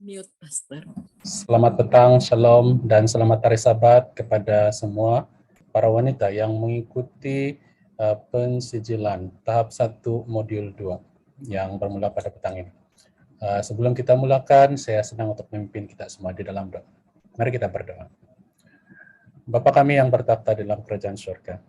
Mute, Pastor. Selamat petang, shalom, dan selamat hari Sabat kepada semua para wanita yang mengikuti pensijilan tahap 1 modul 2 yang bermula pada petang ini. Sebelum kita mulakan, saya senang untuk memimpin kita semua di dalam doa. Mari kita berdoa. Bapa kami yang bertakhta di dalam kerajaan surga,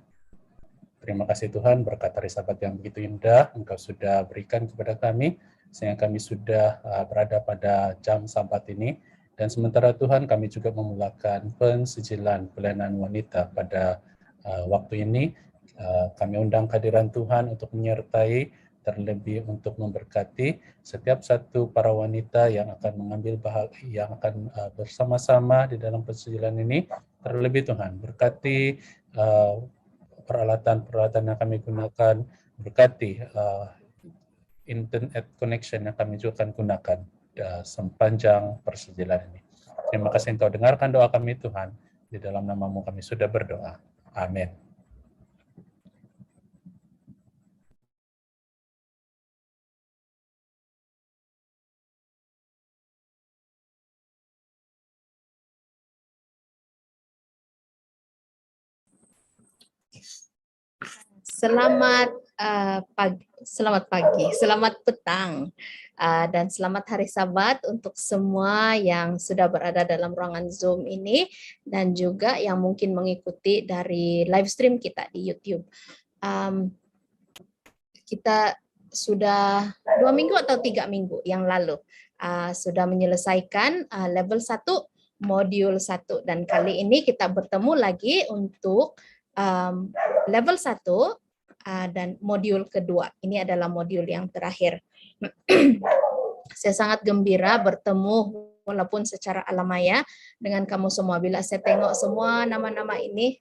terima kasih Tuhan berkat hari Sabat yang begitu indah Engkau sudah berikan kepada kami, sehingga kami sudah berada pada jam Sabat ini. Dan sementara Tuhan, kami juga memulakan pensijilan pelayanan wanita pada waktu ini. Kami undang kehadiran Tuhan untuk menyertai, terlebih untuk memberkati setiap satu para wanita yang akan mengambil yang akan bersama-sama di dalam pensijilan ini. Terlebih Tuhan, berkati peralatan-peralatan yang kami gunakan, berkati internet connection yang kami juga akan gunakan sepanjang persijilan ini. Terima kasih Engkau dengarkan doa kami Tuhan. Di dalam nama-Mu kami sudah berdoa. Amin. Selamat pagi, selamat petang, dan selamat hari Sabat untuk semua yang sudah berada dalam ruangan Zoom ini dan juga yang mungkin mengikuti dari live stream kita di YouTube. Kita sudah 2 minggu atau 3 minggu yang lalu sudah menyelesaikan level 1 modul 1 dan kali ini kita bertemu lagi untuk level 1 dan modul kedua. Ini adalah modul yang terakhir. Saya sangat gembira bertemu walaupun secara alamaya dengan kamu semua. Bila saya tengok semua nama-nama ini,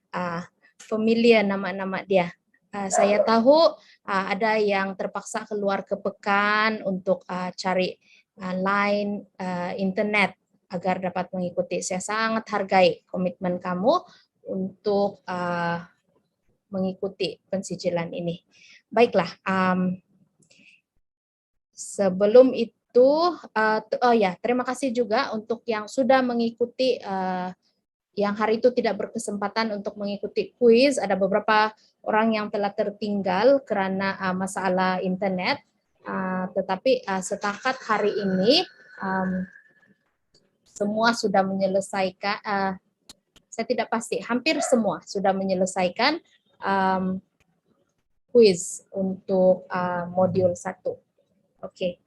familiar nama-nama dia. Saya tahu ada yang terpaksa keluar ke pekan untuk cari line internet agar dapat mengikuti. Saya sangat hargai komitmen kamu untuk mengikuti pensijilan ini. Baiklah, sebelum itu, terima kasih juga untuk yang sudah mengikuti, yang hari itu tidak berkesempatan untuk mengikuti kuis. Ada beberapa orang yang telah tertinggal karena masalah internet, tetapi setakat hari ini semua sudah menyelesaikan. Saya tidak pasti, hampir semua sudah menyelesaikan kuis untuk modul 1. Oke,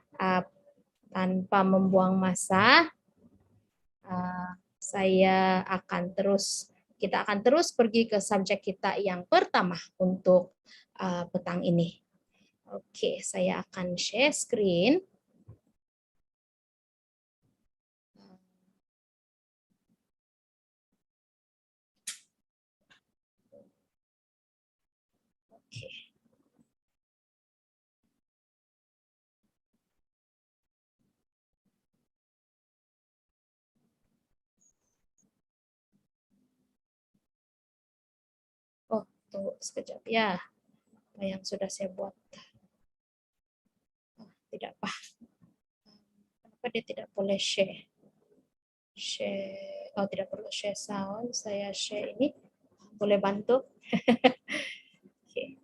tanpa membuang masa, kita akan terus pergi ke subjek kita yang pertama untuk petang ini. Oke, saya akan share screen. Oke. Oh, tunggu sekejap ya. Apa yang sudah saya buat? Oh, tidak apa. Kenapa dia tidak boleh share? Oh, tidak perlu share sound. Saya share ini. Boleh bantu? Oke.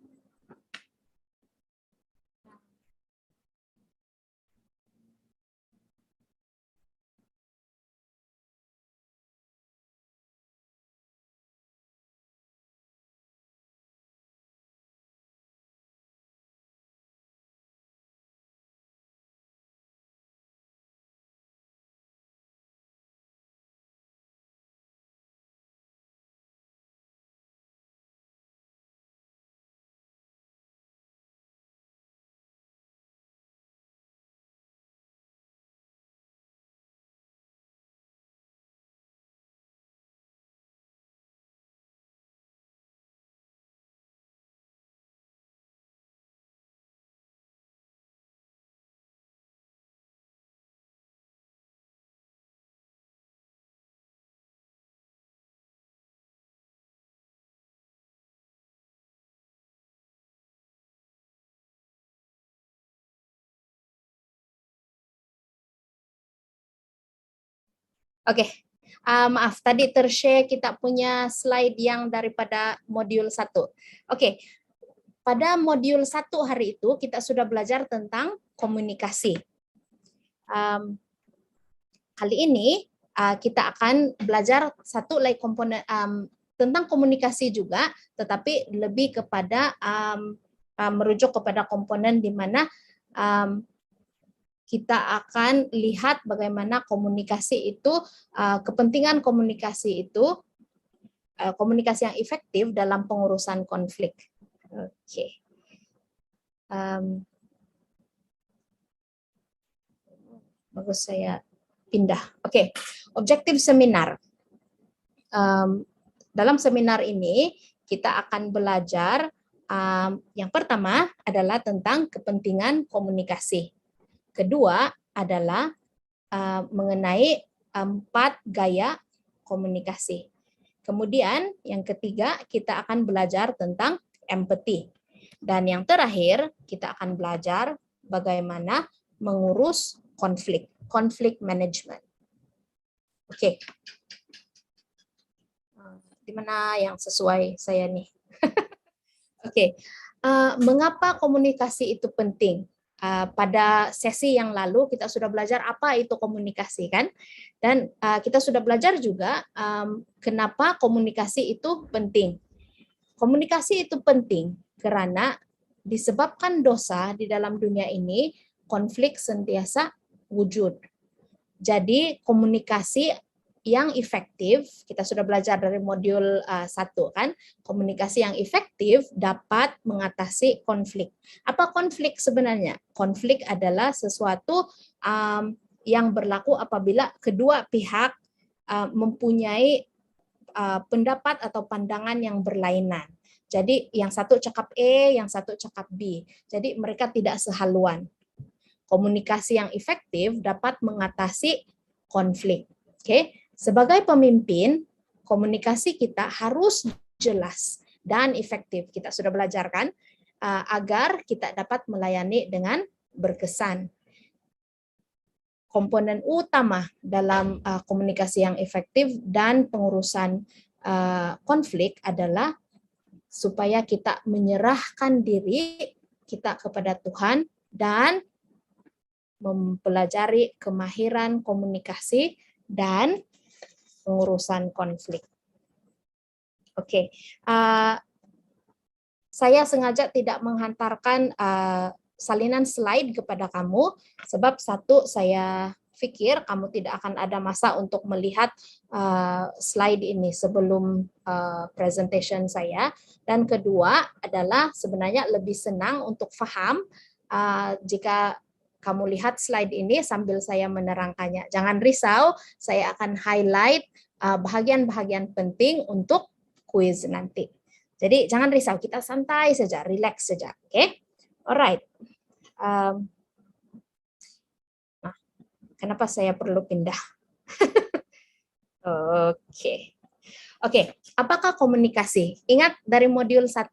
Oke. Maaf, tadi tershare kita punya slide yang daripada modul 1. Oke. Pada modul 1 hari itu kita sudah belajar tentang komunikasi. Kali ini kita akan belajar satu lagi komponen tentang komunikasi juga, tetapi lebih kepada merujuk kepada komponen di mana kita akan lihat bagaimana komunikasi itu, kepentingan komunikasi itu, komunikasi yang efektif dalam pengurusan konflik. Oke. Bagus, saya pindah. Oke. Objektif seminar. Dalam seminar ini kita akan belajar yang pertama adalah tentang kepentingan komunikasi. Kedua adalah mengenai 4 gaya komunikasi. Kemudian yang ketiga kita akan belajar tentang empati. Dan yang terakhir kita akan belajar bagaimana mengurus konflik management. Oke. Di mana yang sesuai saya nih? Oke. Mengapa komunikasi itu penting? Pada sesi yang lalu kita sudah belajar apa itu komunikasi kan, dan kita sudah belajar juga kenapa komunikasi itu penting. Komunikasi itu penting karena disebabkan dosa di dalam dunia ini, konflik sentiasa wujud. Jadi komunikasi yang efektif, kita sudah belajar dari modul 1 kan, komunikasi yang efektif dapat mengatasi konflik. Apa konflik sebenarnya? Konflik adalah sesuatu yang berlaku apabila kedua pihak mempunyai pendapat atau pandangan yang berlainan. Jadi yang satu cakap A, yang satu cakap B. Jadi mereka tidak sehaluan. Komunikasi yang efektif dapat mengatasi konflik. Oke. Sebagai pemimpin, komunikasi kita harus jelas dan efektif. Kita sudah belajar kan, agar kita dapat melayani dengan berkesan. Komponen utama dalam komunikasi yang efektif dan pengurusan konflik adalah supaya kita menyerahkan diri kita kepada Tuhan dan mempelajari kemahiran komunikasi dan pengurusan konflik. Oke, saya sengaja tidak menghantarkan salinan slide kepada kamu, sebab satu, saya pikir kamu tidak akan ada masa untuk melihat slide ini sebelum presentation saya, dan kedua adalah sebenarnya lebih senang untuk paham jika kamu lihat slide ini sambil saya menerangkannya. Jangan risau, saya akan highlight bahagian-bahagian penting untuk kuis nanti. Jadi jangan risau, kita santai saja, relax saja, oke? Alright. Nah, kenapa saya perlu pindah? Oke. Apakah komunikasi? Ingat dari modul 1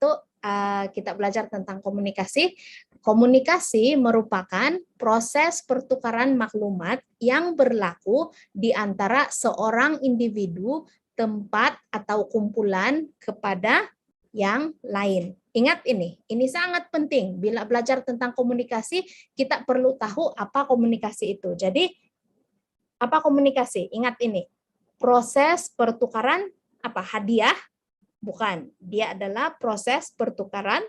kita belajar tentang komunikasi. Komunikasi merupakan proses pertukaran maklumat yang berlaku di antara seorang individu, tempat, atau kumpulan kepada yang lain. Ingat ini sangat penting. Bila belajar tentang komunikasi, kita perlu tahu apa komunikasi itu. Jadi, apa komunikasi? Ingat ini, proses pertukaran apa? Hadiah? Bukan. Dia adalah proses pertukaran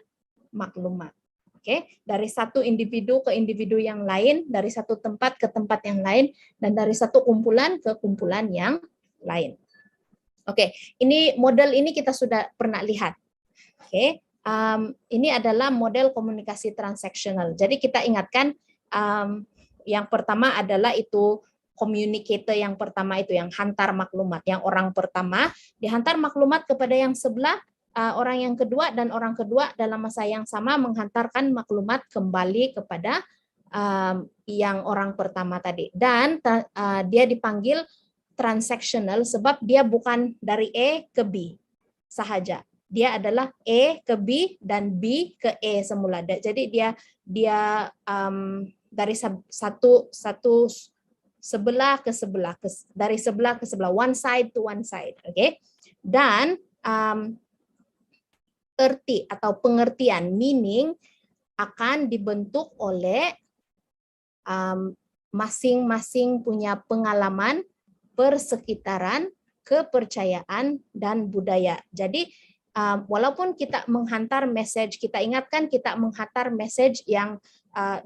maklumat. Oke, dari satu individu ke individu yang lain, dari satu tempat ke tempat yang lain, dan dari satu kumpulan ke kumpulan yang lain. Oke, ini model ini kita sudah pernah lihat. Oke, ini adalah model komunikasi transaksional. Jadi kita ingatkan yang pertama adalah itu communicator yang pertama itu yang hantar maklumat, yang orang pertama dihantar maklumat kepada yang sebelah. Orang yang kedua dan orang kedua dalam masa yang sama menghantarkan maklumat kembali kepada yang orang pertama tadi, dan dia dipanggil transaksional sebab dia bukan dari A ke B sahaja, dia adalah A ke B dan B ke E semula. Jadi dia dari satu sebelah ke sebelah, dari sebelah ke sebelah, one side to one side, oke? Dan erti atau pengertian, meaning akan dibentuk oleh masing-masing punya pengalaman, persekitaran, kepercayaan, dan budaya. Jadi walaupun kita menghantar message, kita ingatkan kita menghantar message yang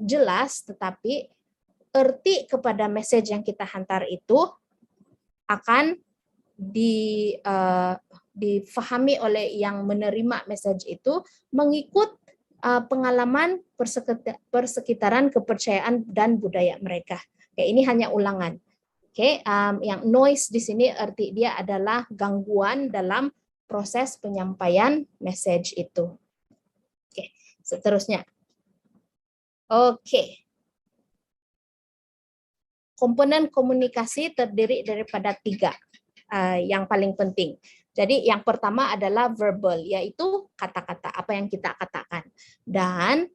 jelas, tetapi erti kepada message yang kita hantar itu akan difahami oleh yang menerima message itu mengikut pengalaman, persekitaran, kepercayaan, dan budaya mereka. Oke, ini hanya ulangan. Oke, yang noise di sini arti dia adalah gangguan dalam proses penyampaian message itu. Oke, seterusnya. Oke. Komponen komunikasi terdiri daripada 3 yang paling penting. Jadi yang pertama adalah verbal, yaitu kata-kata, apa yang kita katakan. Dan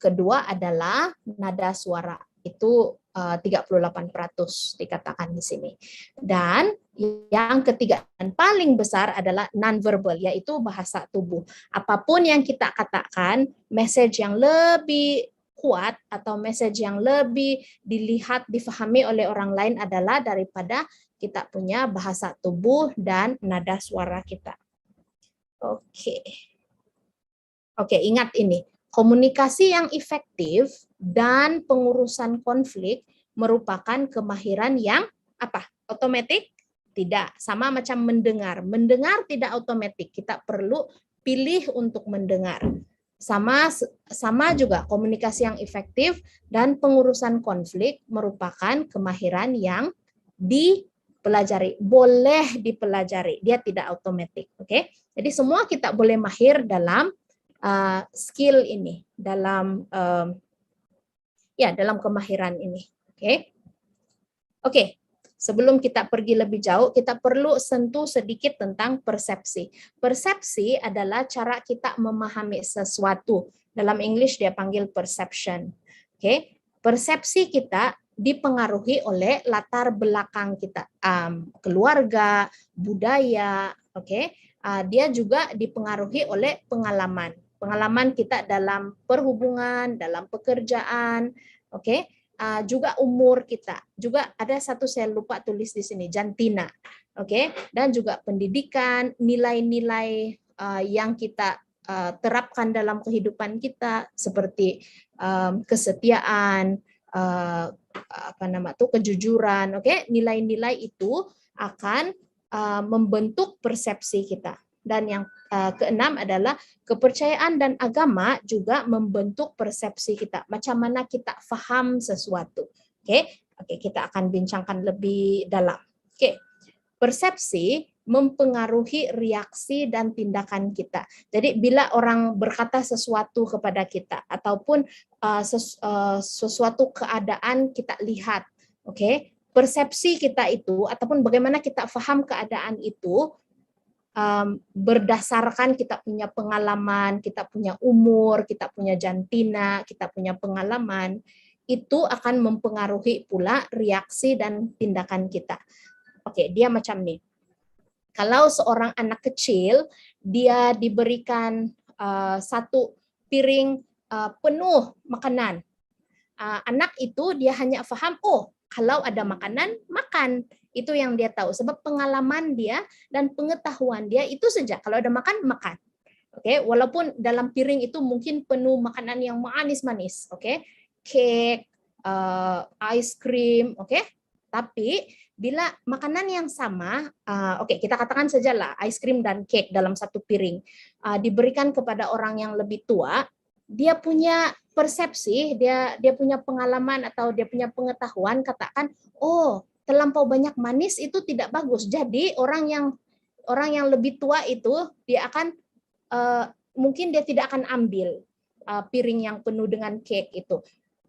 kedua adalah nada suara, itu 38% dikatakan di sini. Dan yang ketiga dan paling besar adalah non-verbal, yaitu bahasa tubuh. Apapun yang kita katakan, message yang lebih kuat atau message yang lebih dilihat, difahami oleh orang lain adalah daripada kita punya bahasa tubuh dan nada suara kita. Oke, ingat ini. Komunikasi yang efektif dan pengurusan konflik merupakan kemahiran yang apa? Otomatis? Tidak. Sama macam mendengar. Mendengar tidak otomatis. Kita perlu pilih untuk mendengar. Sama juga komunikasi yang efektif dan pengurusan konflik merupakan kemahiran yang dipelajari, boleh dipelajari, dia tidak otomatis, oke? Jadi semua kita boleh mahir dalam skill ini, dalam dalam kemahiran ini, oke? Oke. Sebelum kita pergi lebih jauh, kita perlu sentuh sedikit tentang persepsi. Persepsi adalah cara kita memahami sesuatu. Dalam English dia panggil perception. Oke, persepsi kita dipengaruhi oleh latar belakang kita, keluarga, budaya. Oke, dia juga dipengaruhi oleh pengalaman. Pengalaman kita dalam perhubungan, dalam pekerjaan. Oke. Juga umur kita, juga ada satu saya lupa tulis di sini, jantina, oke, dan juga pendidikan, nilai-nilai yang kita terapkan dalam kehidupan kita seperti kesetiaan, kejujuran, oke, nilai-nilai itu akan membentuk persepsi kita. Dan yang keenam adalah kepercayaan dan agama juga membentuk persepsi kita. Macam mana kita faham sesuatu. Oke, kita akan bincangkan lebih dalam. Oke, persepsi mempengaruhi reaksi dan tindakan kita. Jadi bila orang berkata sesuatu kepada kita ataupun sesuatu keadaan kita lihat, oke, persepsi kita itu ataupun bagaimana kita faham keadaan itu berdasarkan kita punya pengalaman, kita punya umur, kita punya jantina, kita punya pengalaman, itu akan mempengaruhi pula reaksi dan tindakan kita. Oke, dia macam nih. Kalau seorang anak kecil, dia diberikan satu piring penuh makanan. Anak itu dia hanya paham, oh kalau ada makanan, makan. Itu yang dia tahu. Sebab pengalaman dia dan pengetahuan dia itu saja. Kalau ada makan, makan. Oke, walaupun dalam piring itu mungkin penuh makanan yang manis-manis. Oke, cake, ice cream. Oke, tapi bila makanan yang sama, kita katakan sajalah ice cream dan cake dalam satu piring diberikan kepada orang yang lebih tua, dia punya persepsi, dia punya pengalaman atau dia punya pengetahuan, katakan, oh terlampau banyak manis itu tidak bagus. Jadi orang yang lebih tua itu dia akan mungkin dia tidak akan ambil piring yang penuh dengan cake itu.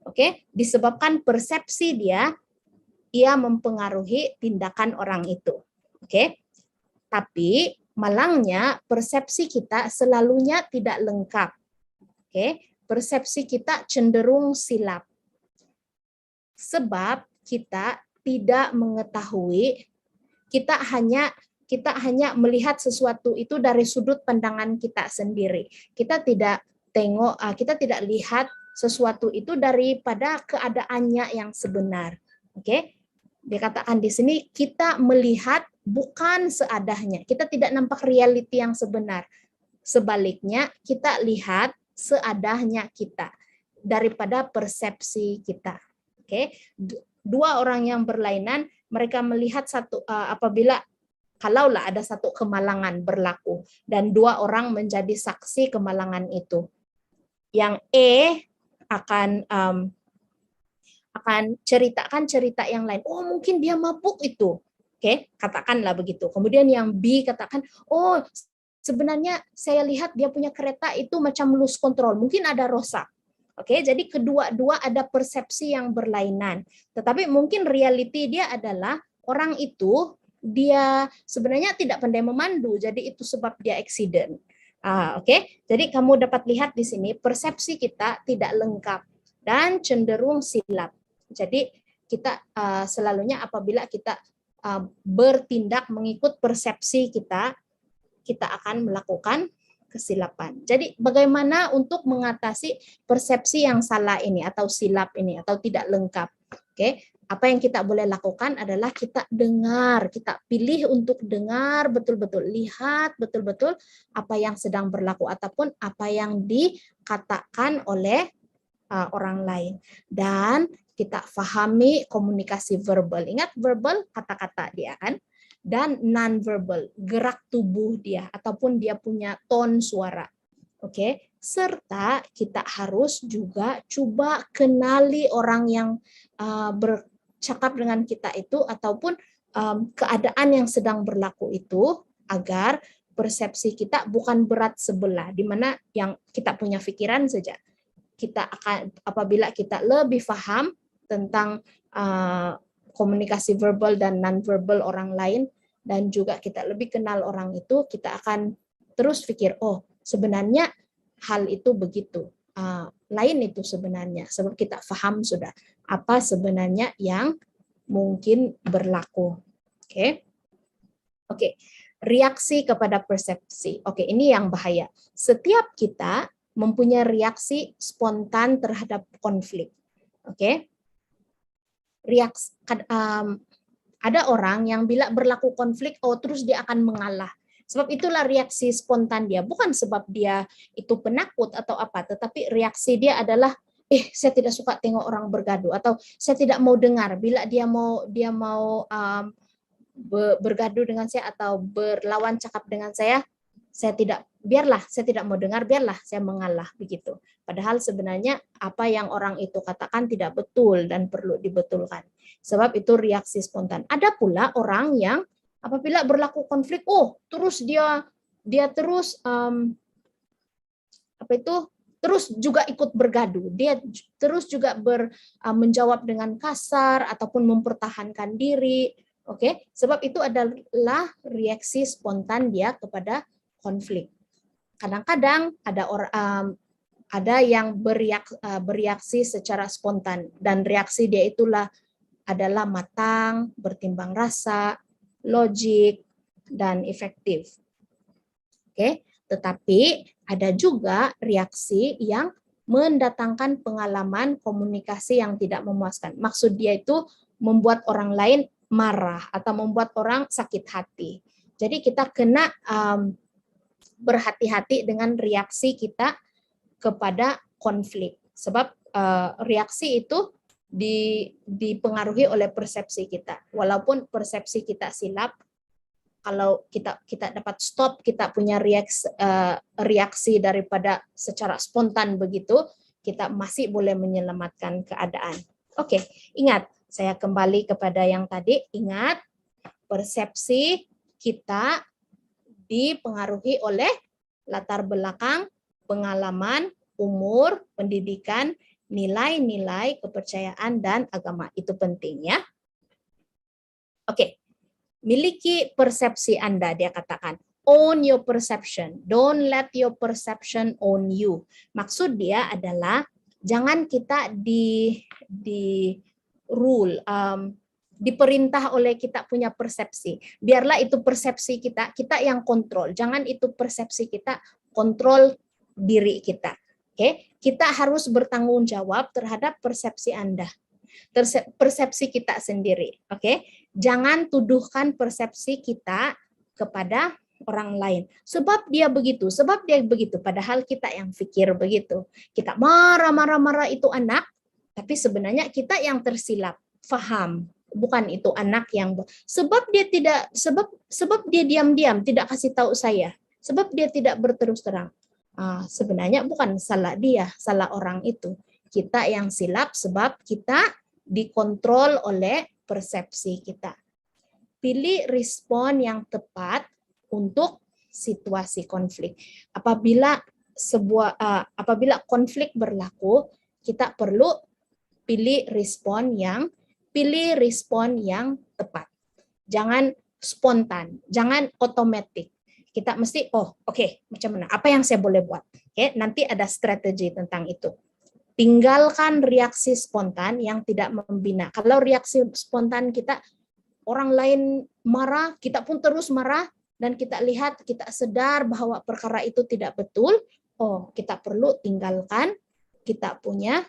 Oke, disebabkan persepsi dia mempengaruhi tindakan orang itu. Oke. Tapi malangnya persepsi kita selalunya tidak lengkap. Oke, persepsi kita cenderung silap. Sebab kita tidak mengetahui, kita hanya melihat sesuatu itu dari sudut pandangan kita sendiri. Kita tidak lihat sesuatu itu daripada keadaannya yang sebenar. Oke? Dikatakan di sini kita melihat bukan seadanya. Kita tidak nampak reality yang sebenar. Sebaliknya, kita lihat seadanya kita daripada persepsi kita. Oke, dua orang yang berlainan, mereka melihat kalaulah ada satu kemalangan berlaku dan dua orang menjadi saksi kemalangan itu. Yang E akan ceritakan cerita yang lain. Oh, mungkin dia mabuk itu. Oke, katakanlah begitu. Kemudian yang B katakan, oh, sebenarnya saya lihat dia punya kereta itu macam lose control. Mungkin ada rosak. Oke, jadi kedua-dua ada persepsi yang berlainan. Tetapi mungkin reality dia adalah orang itu dia sebenarnya tidak pandai memandu, jadi itu sebab dia accident. Oke, jadi kamu dapat lihat di sini persepsi kita tidak lengkap dan cenderung silap. Jadi kita selalunya apabila kita bertindak mengikut persepsi kita, kita akan melakukan kesilapan. Jadi bagaimana untuk mengatasi persepsi yang salah ini atau silap ini atau tidak lengkap? Oke, apa yang kita boleh lakukan adalah kita dengar, kita pilih untuk dengar betul-betul, lihat betul-betul apa yang sedang berlaku ataupun apa yang dikatakan oleh orang lain, dan kita fahami komunikasi verbal. Ingat verbal kata-kata dia kan, dan non-verbal gerak tubuh dia ataupun dia punya tone suara. Oke, serta kita harus juga coba kenali orang yang bercakap dengan kita itu ataupun keadaan yang sedang berlaku itu agar persepsi kita bukan berat sebelah di mana yang kita punya pikiran saja. Kita akan apabila kita lebih paham tentang komunikasi verbal dan non-verbal orang lain dan juga kita lebih kenal orang itu, kita akan terus pikir, oh sebenarnya hal itu begitu. Lain itu sebenarnya, sebab kita paham sudah apa sebenarnya yang mungkin berlaku. Oke. Reaksi kepada persepsi. Oke, ini yang bahaya. Setiap kita mempunyai reaksi spontan terhadap konflik. Oke. Ada orang yang bila berlaku konflik, oh terus dia akan mengalah. Sebab itulah reaksi spontan dia, bukan sebab dia itu penakut atau apa, tetapi reaksi dia adalah saya tidak suka tengok orang bergaduh, atau saya tidak mau dengar bila dia mau bergaduh dengan saya atau berlawan cakap dengan saya tidak mau dengar, biarlah saya mengalah begitu. Padahal sebenarnya apa yang orang itu katakan tidak betul dan perlu dibetulkan. Sebab itu reaksi spontan. Ada pula orang yang apabila berlaku konflik, terus dia terus terus juga ikut bergaduh. Dia terus juga menjawab dengan kasar ataupun mempertahankan diri. Oke, sebab itu adalah reaksi spontan dia kepada konflik. Kadang-kadang ada yang bereaksi secara spontan dan reaksi dia adalah matang, bertimbang rasa, logik, dan efektif. Oke, tetapi ada juga reaksi yang mendatangkan pengalaman komunikasi yang tidak memuaskan. Maksud dia itu membuat orang lain marah atau membuat orang sakit hati. Jadi kita kena berhati-hati dengan reaksi kita kepada konflik. Sebab reaksi itu dipengaruhi oleh persepsi kita. Walaupun persepsi kita silap, kalau kita dapat stop, kita punya reaksi daripada secara spontan begitu, kita masih boleh menyelamatkan keadaan. Oke, ingat, saya kembali kepada yang tadi, ingat persepsi kita dipengaruhi oleh latar belakang, pengalaman, umur, pendidikan, nilai-nilai, kepercayaan, dan agama. Itu penting ya. Oke, miliki persepsi Anda, dia katakan. Own your perception. Don't let your perception own you. Maksud dia adalah jangan kita rule, diperintah oleh kita punya persepsi. Biarlah itu persepsi kita, kita yang kontrol. Jangan itu persepsi kita kontrol diri kita. Oke, kita harus bertanggung jawab terhadap persepsi Anda, persepsi kita sendiri. Oke, jangan tuduhkan persepsi kita kepada orang lain. Sebab dia begitu, padahal kita yang pikir begitu. Kita marah itu anak, tapi sebenarnya kita yang tersilap, faham. Bukan itu anak yang sebab dia diam-diam tidak kasih tahu saya. Sebab dia tidak berterus terang. Sebenarnya bukan salah dia, salah orang itu. Kita yang silap sebab kita dikontrol oleh persepsi kita. Pilih respon yang tepat untuk situasi konflik. Apabila konflik berlaku, kita perlu pilih respon yang tepat. Jangan spontan, jangan otomatis. Kita mesti, macam mana? Apa yang saya boleh buat? Nanti ada strategi tentang itu. Tinggalkan reaksi spontan yang tidak membina. Kalau reaksi spontan kita, orang lain marah, kita pun terus marah, dan kita lihat, kita sadar bahwa perkara itu tidak betul, kita perlu tinggalkan kita punya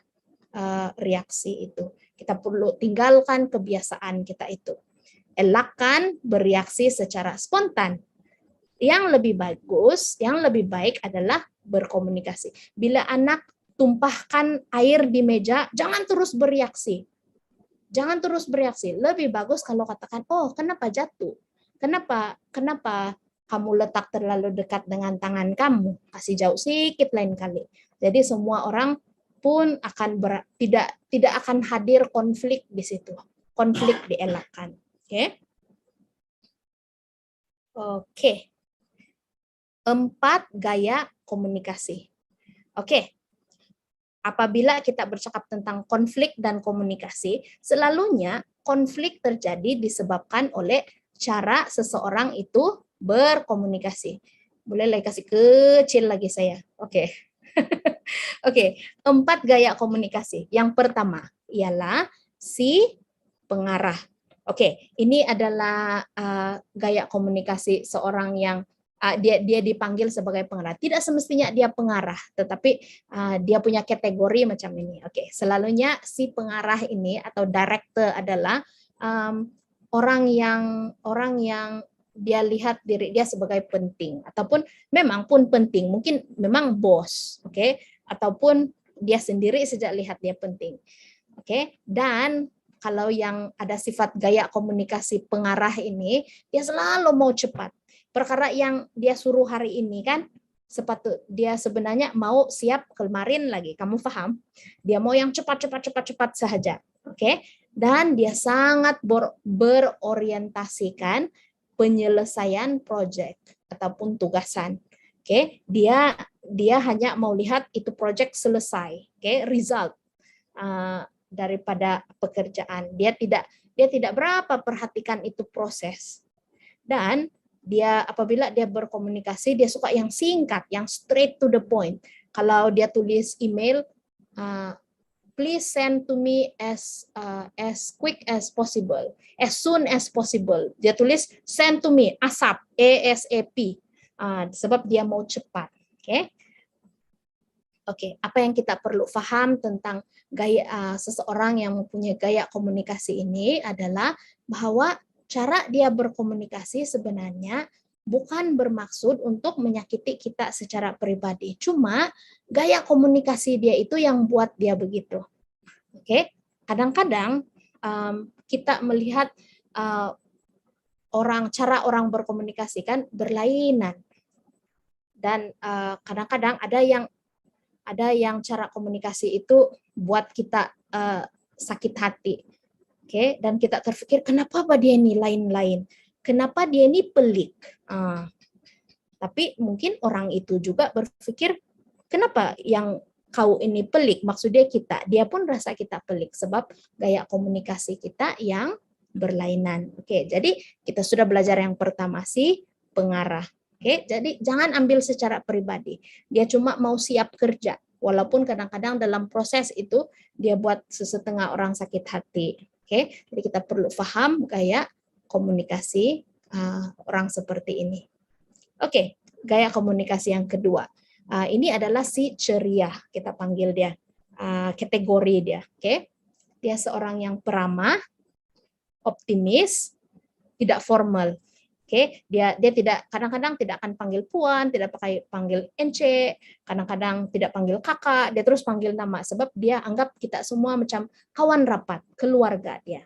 reaksi itu. Kita perlu tinggalkan kebiasaan kita itu. Elakkan bereaksi secara spontan. Yang lebih bagus, yang lebih baik adalah berkomunikasi. Bila anak tumpahkan air di meja, jangan terus bereaksi. Jangan terus bereaksi. Lebih bagus kalau katakan, kenapa jatuh? Kenapa kamu letak terlalu dekat dengan tangan kamu? Kasih jauh sedikit lain kali. Jadi semua orang pun akan tidak akan hadir konflik di situ. Konflik dielakkan. Oke. 4 gaya komunikasi. Apabila kita bercakap tentang konflik dan komunikasi, selalunya konflik terjadi disebabkan oleh cara seseorang itu berkomunikasi. Boleh lagi kasih kecil lagi saya. Oke. 4 gaya komunikasi. Yang pertama ialah si pengarah. Ini adalah gaya komunikasi seorang yang dia dipanggil sebagai pengarah. Tidak semestinya dia pengarah, tetapi dia punya kategori macam ini. Selalunya si pengarah ini atau director adalah orang yang dia lihat diri dia sebagai penting, ataupun memang pun penting, mungkin memang bos, ataupun dia sendiri sejak lihat dia penting. Dan kalau yang ada sifat gaya komunikasi pengarah ini, dia selalu mau cepat. Perkara yang dia suruh hari ini kan, dia sebenarnya mau siap kemarin lagi, kamu paham? Dia mau yang cepat saja. Dan dia sangat berorientasikan penyelesaian proyek ataupun tugasan. Dia hanya mau lihat itu proyek selesai, result daripada pekerjaan. Dia tidak berapa perhatikan itu proses. Dan apabila dia berkomunikasi, dia suka yang singkat, yang straight to the point. Kalau dia tulis email, please send to me as quick as possible, as soon as possible. Dia tulis send to me ASAP, ASAP, sebab dia mau cepat. Apa yang kita perlu paham tentang gaya seseorang yang mempunyai gaya komunikasi ini adalah bahwa cara dia berkomunikasi sebenarnya bukan bermaksud untuk menyakiti kita secara pribadi. Cuma gaya komunikasi dia itu yang buat dia begitu. Kadang-kadang kita melihat cara orang berkomunikasi kan berlainan. Dan kadang-kadang ada yang cara komunikasi itu buat kita sakit hati. Dan kita terpikir, kenapa dia ini lain-lain? Kenapa dia ini pelik? Tapi mungkin orang itu juga berpikir, kenapa yang kau ini pelik? Maksudnya dia pun rasa kita pelik sebab gaya komunikasi kita yang berlainan. Jadi kita sudah belajar yang pertama si pengarah. Jadi jangan ambil secara pribadi. Dia cuma mau siap kerja. walaupun kadang-kadang dalam proses itu dia buat sesetengah orang sakit hati. Oke, jadi kita perlu paham gaya komunikasi orang seperti ini. Oke, gaya komunikasi yang kedua. Ini adalah si ceria, kita panggil dia, kategori dia. Oke, dia seorang yang peramah, optimis, tidak formal. Oke, dia tidak, kadang-kadang tidak akan panggil puan, tidak panggil ence, kadang-kadang tidak panggil kakak, dia terus panggil nama sebab dia anggap kita semua macam kawan rapat, keluarga dia.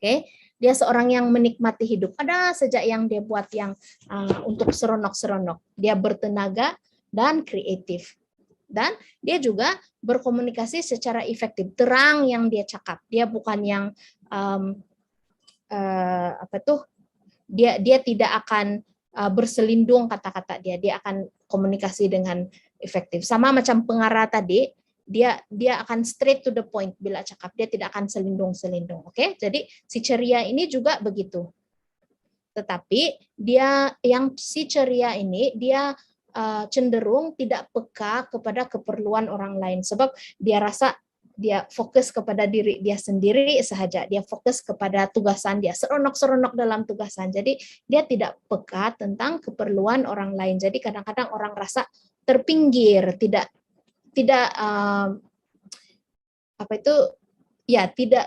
Oke, dia seorang yang menikmati hidup. Ada sejak yang dia buat yang untuk seronok-seronok. Dia bertenaga dan kreatif. Dan dia juga berkomunikasi secara efektif, terang yang dia cakap. Dia bukan yang dia tidak akan berselindung kata-kata dia akan komunikasi dengan efektif. Sama macam pengarah tadi, dia akan straight to the point bila cakap, dia tidak akan selindung-selindung. Oke, jadi si ceria ini juga begitu. Tetapi dia yang si ceria ini dia cenderung tidak peka kepada keperluan orang lain sebab dia rasa dia fokus kepada diri dia sendiri sahaja, dia fokus kepada tugasan dia, seronok-seronok dalam tugasan. Jadi dia tidak peka tentang keperluan orang lain. Jadi kadang-kadang orang rasa terpinggir, tidak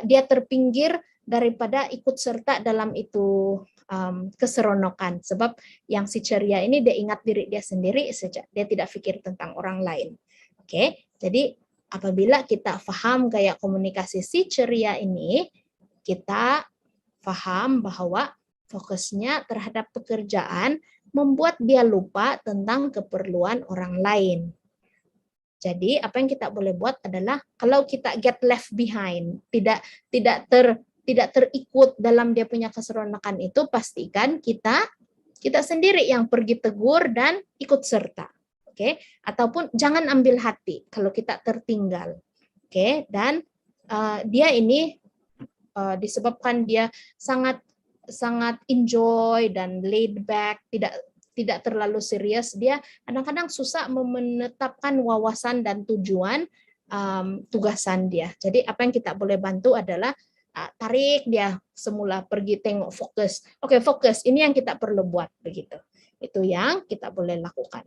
dia terpinggir daripada ikut serta dalam itu keseronokan. Sebab yang si ceria ini dia ingat diri dia sendiri saja, dia tidak pikir tentang orang lain. Oke, jadi apabila kita paham gaya komunikasi si ceria ini, kita paham bahwa fokusnya terhadap pekerjaan membuat dia lupa tentang keperluan orang lain. Jadi apa yang kita boleh buat adalah kalau kita get left behind, tidak terikut dalam dia punya keseronokan itu, pastikan kita sendiri yang pergi tegur dan ikut serta. Oke, ataupun jangan ambil hati kalau kita tertinggal. Oke, dan dia ini disebabkan dia sangat enjoy dan laid back, tidak terlalu serius, dia kadang-kadang susah menetapkan wawasan dan tujuan tugasan dia. Jadi apa yang kita boleh bantu adalah tarik dia semula pergi tengok, fokus. Oke, fokus. Ini yang kita perlu buat begitu. Itu yang kita boleh lakukan.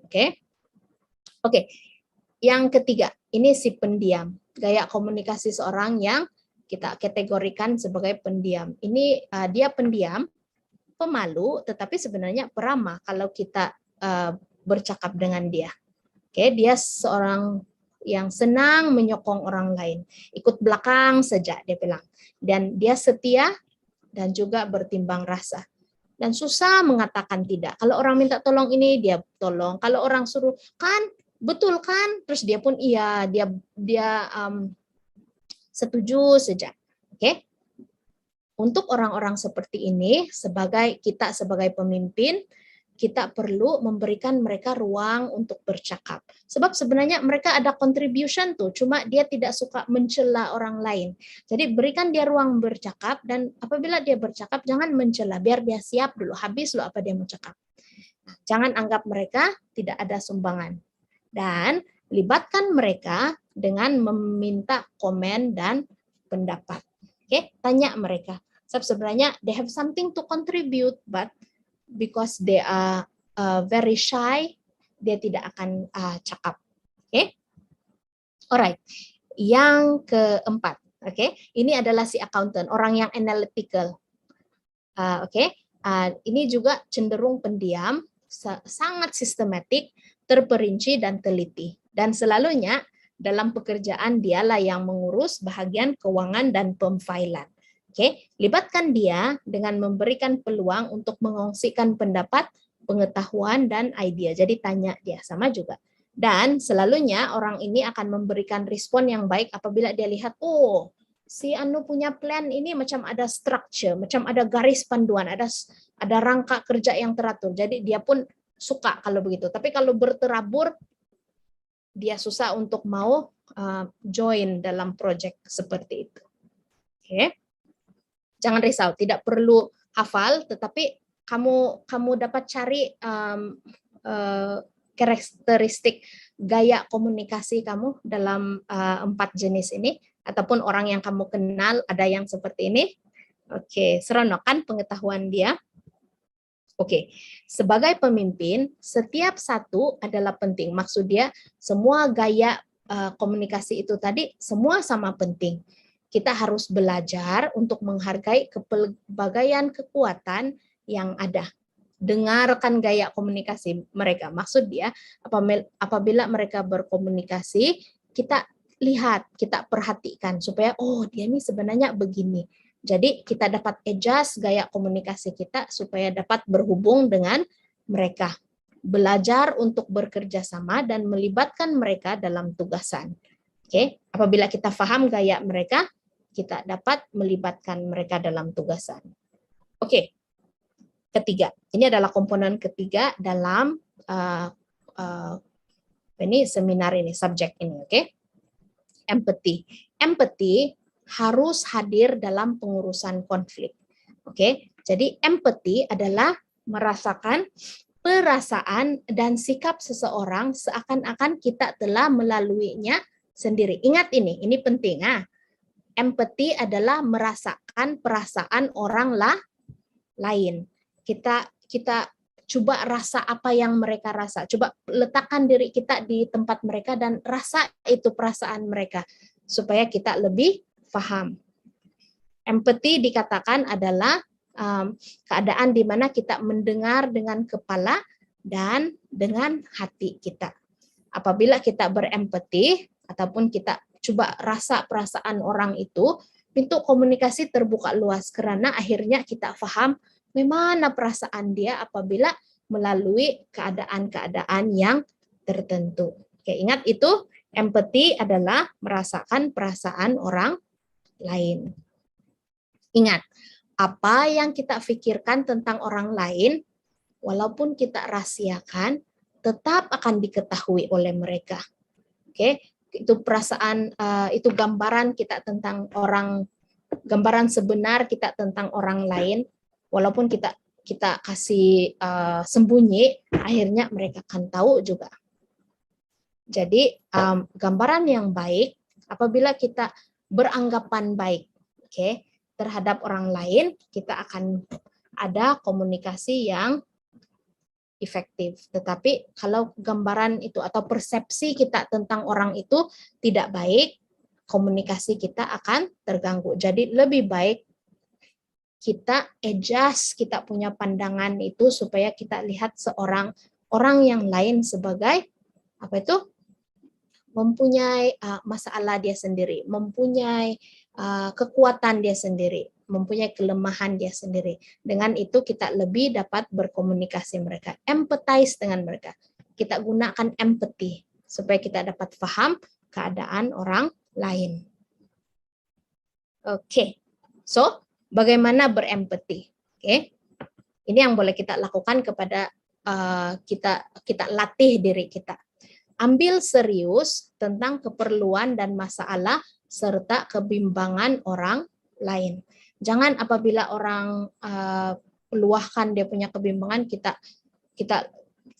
Oke, yang ketiga, ini si pendiam. Gaya komunikasi seorang yang kita kategorikan sebagai pendiam. Ini dia pendiam, pemalu, tetapi sebenarnya peramah kalau kita bercakap dengan dia. Oke, dia seorang yang senang menyokong orang lain. Ikut belakang saja, dia bilang. Dan dia setia dan juga bertimbang rasa. Dan susah mengatakan tidak. Kalau orang minta tolong ini, dia tolong. Kalau orang suruh, kan, betul kan? Terus dia pun iya, dia setuju saja. Oke. Untuk orang-orang seperti ini, kita sebagai pemimpin, kita perlu memberikan mereka ruang untuk bercakap. Sebab sebenarnya mereka ada contribution tuh, cuma dia tidak suka mencela orang lain. Jadi berikan dia ruang bercakap, dan apabila dia bercakap, jangan mencela, biar dia siap dulu, habis loh apa dia mau cakap. Jangan anggap mereka tidak ada sumbangan. Dan libatkan mereka dengan meminta komen dan pendapat. Oke, tanya mereka. Sebab sebenarnya they have something to contribute, but because they are very shy, dia tidak akan cakap. Oke, alright. Yang keempat, ini adalah si accountant, orang yang analytical. Ini juga cenderung pendiam, sangat sistematik, terperinci dan teliti. Dan selalunya dalam pekerjaan dialah yang mengurus bahagian keuangan dan pemfailan. Libatkan dia dengan memberikan peluang untuk mengongsikan pendapat, pengetahuan, dan ide. Jadi tanya dia, sama juga. Dan selalunya orang ini akan memberikan respon yang baik apabila dia lihat, oh, si Anu punya plan ini macam ada structure, macam ada garis panduan, ada rangka kerja yang teratur. Jadi dia pun suka kalau begitu. Tapi kalau berterabur, dia susah untuk mau join dalam project seperti itu. Jangan risau, tidak perlu hafal, tetapi kamu dapat cari karakteristik gaya komunikasi kamu dalam 4 jenis ini, ataupun orang yang kamu kenal ada yang seperti ini. Oke, seronok kan pengetahuan dia? Oke, sebagai pemimpin, setiap satu adalah penting. Maksud dia, semua gaya komunikasi itu tadi, semua sama penting. Kita harus belajar untuk menghargai kepelbagaian kekuatan yang ada. Dengarkan gaya komunikasi mereka. Maksud dia, apabila mereka berkomunikasi, kita lihat, kita perhatikan, supaya, oh dia ini sebenarnya begini. Jadi kita dapat adjust gaya komunikasi kita supaya dapat berhubung dengan mereka. Belajar untuk bekerja sama dan melibatkan mereka dalam tugasan. Oke, apabila kita paham gaya mereka, kita dapat melibatkan mereka dalam tugasan. Oke, ketiga. Ini adalah komponen ketiga dalam ini seminar ini, subjek ini, oke? Empathy. Empathy harus hadir dalam pengurusan konflik. Oke, jadi empathy adalah merasakan perasaan dan sikap seseorang seakan-akan kita telah melaluinya sendiri. Ingat ini penting. Empathy adalah merasakan perasaan orang lain. Kita coba rasa apa yang mereka rasa. Coba letakkan diri kita di tempat mereka dan rasa itu perasaan mereka supaya kita lebih paham. Empathy dikatakan adalah keadaan di mana kita mendengar dengan kepala dan dengan hati kita. Apabila kita berempati ataupun kita coba rasa perasaan orang itu, pintu komunikasi terbuka luas karena akhirnya kita paham bagaimana perasaan dia apabila melalui keadaan-keadaan yang tertentu. Oke, ingat itu, empati adalah merasakan perasaan orang lain. Ingat, apa yang kita pikirkan tentang orang lain, walaupun kita rahasiakan, tetap akan diketahui oleh mereka. Oke, itu perasaan, itu gambaran kita tentang orang, gambaran sebenar kita tentang orang lain, walaupun kita kasih sembunyi, akhirnya mereka akan tahu juga. Jadi gambaran yang baik apabila kita beranggapan baik, oke, terhadap orang lain, kita akan ada komunikasi yang efektif. Tetapi kalau gambaran itu atau persepsi kita tentang orang itu tidak baik, komunikasi kita akan terganggu. Jadi lebih baik kita adjust, kita punya pandangan itu supaya kita lihat orang yang lain sebagai apa itu? Mempunyai masalah dia sendiri, mempunyai kekuatan dia sendiri, mempunyai kelemahan dia sendiri. Dengan itu kita lebih dapat berkomunikasi mereka, empathize dengan mereka. Kita gunakan empathy supaya kita dapat paham keadaan orang lain. Oke, so bagaimana berempati? Oke, ini yang boleh kita lakukan kepada kita latih diri kita. Ambil serius tentang keperluan dan masalah serta kebimbangan orang lain. Jangan apabila orang luahkan dia punya kebimbangan, kita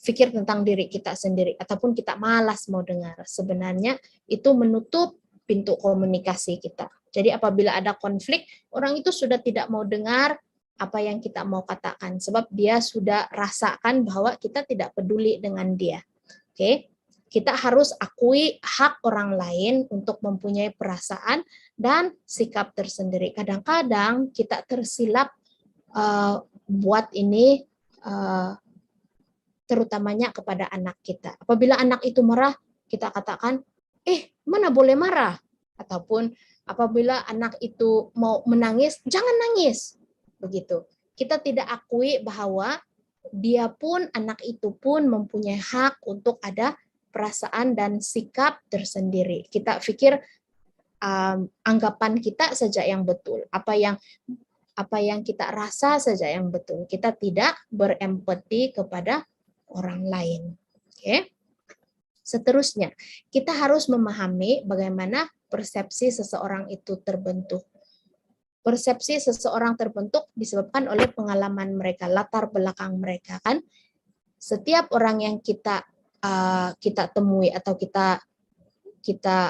pikir tentang diri kita sendiri ataupun kita malas mau dengar. Sebenarnya itu menutup pintu komunikasi kita. Jadi apabila ada konflik, orang itu sudah tidak mau dengar apa yang kita mau katakan sebab dia sudah rasakan bahwa kita tidak peduli dengan dia. Oke? Kita harus akui hak orang lain untuk mempunyai perasaan dan sikap tersendiri. Kadang-kadang kita tersilap buat ini terutamanya kepada anak kita. Apabila anak itu marah, kita katakan, mana boleh marah? Ataupun apabila anak itu mau menangis, jangan nangis. Begitu. Kita tidak akui bahwa dia pun, anak itu pun mempunyai hak untuk ada perasaan dan sikap tersendiri. Kita pikir anggapan kita saja yang betul, apa yang kita rasa saja yang betul. Kita tidak berempati kepada orang lain. Oke. Seterusnya, kita harus memahami bagaimana persepsi seseorang itu terbentuk. Persepsi seseorang terbentuk disebabkan oleh pengalaman mereka, latar belakang mereka kan. Setiap orang yang kita kita temui atau kita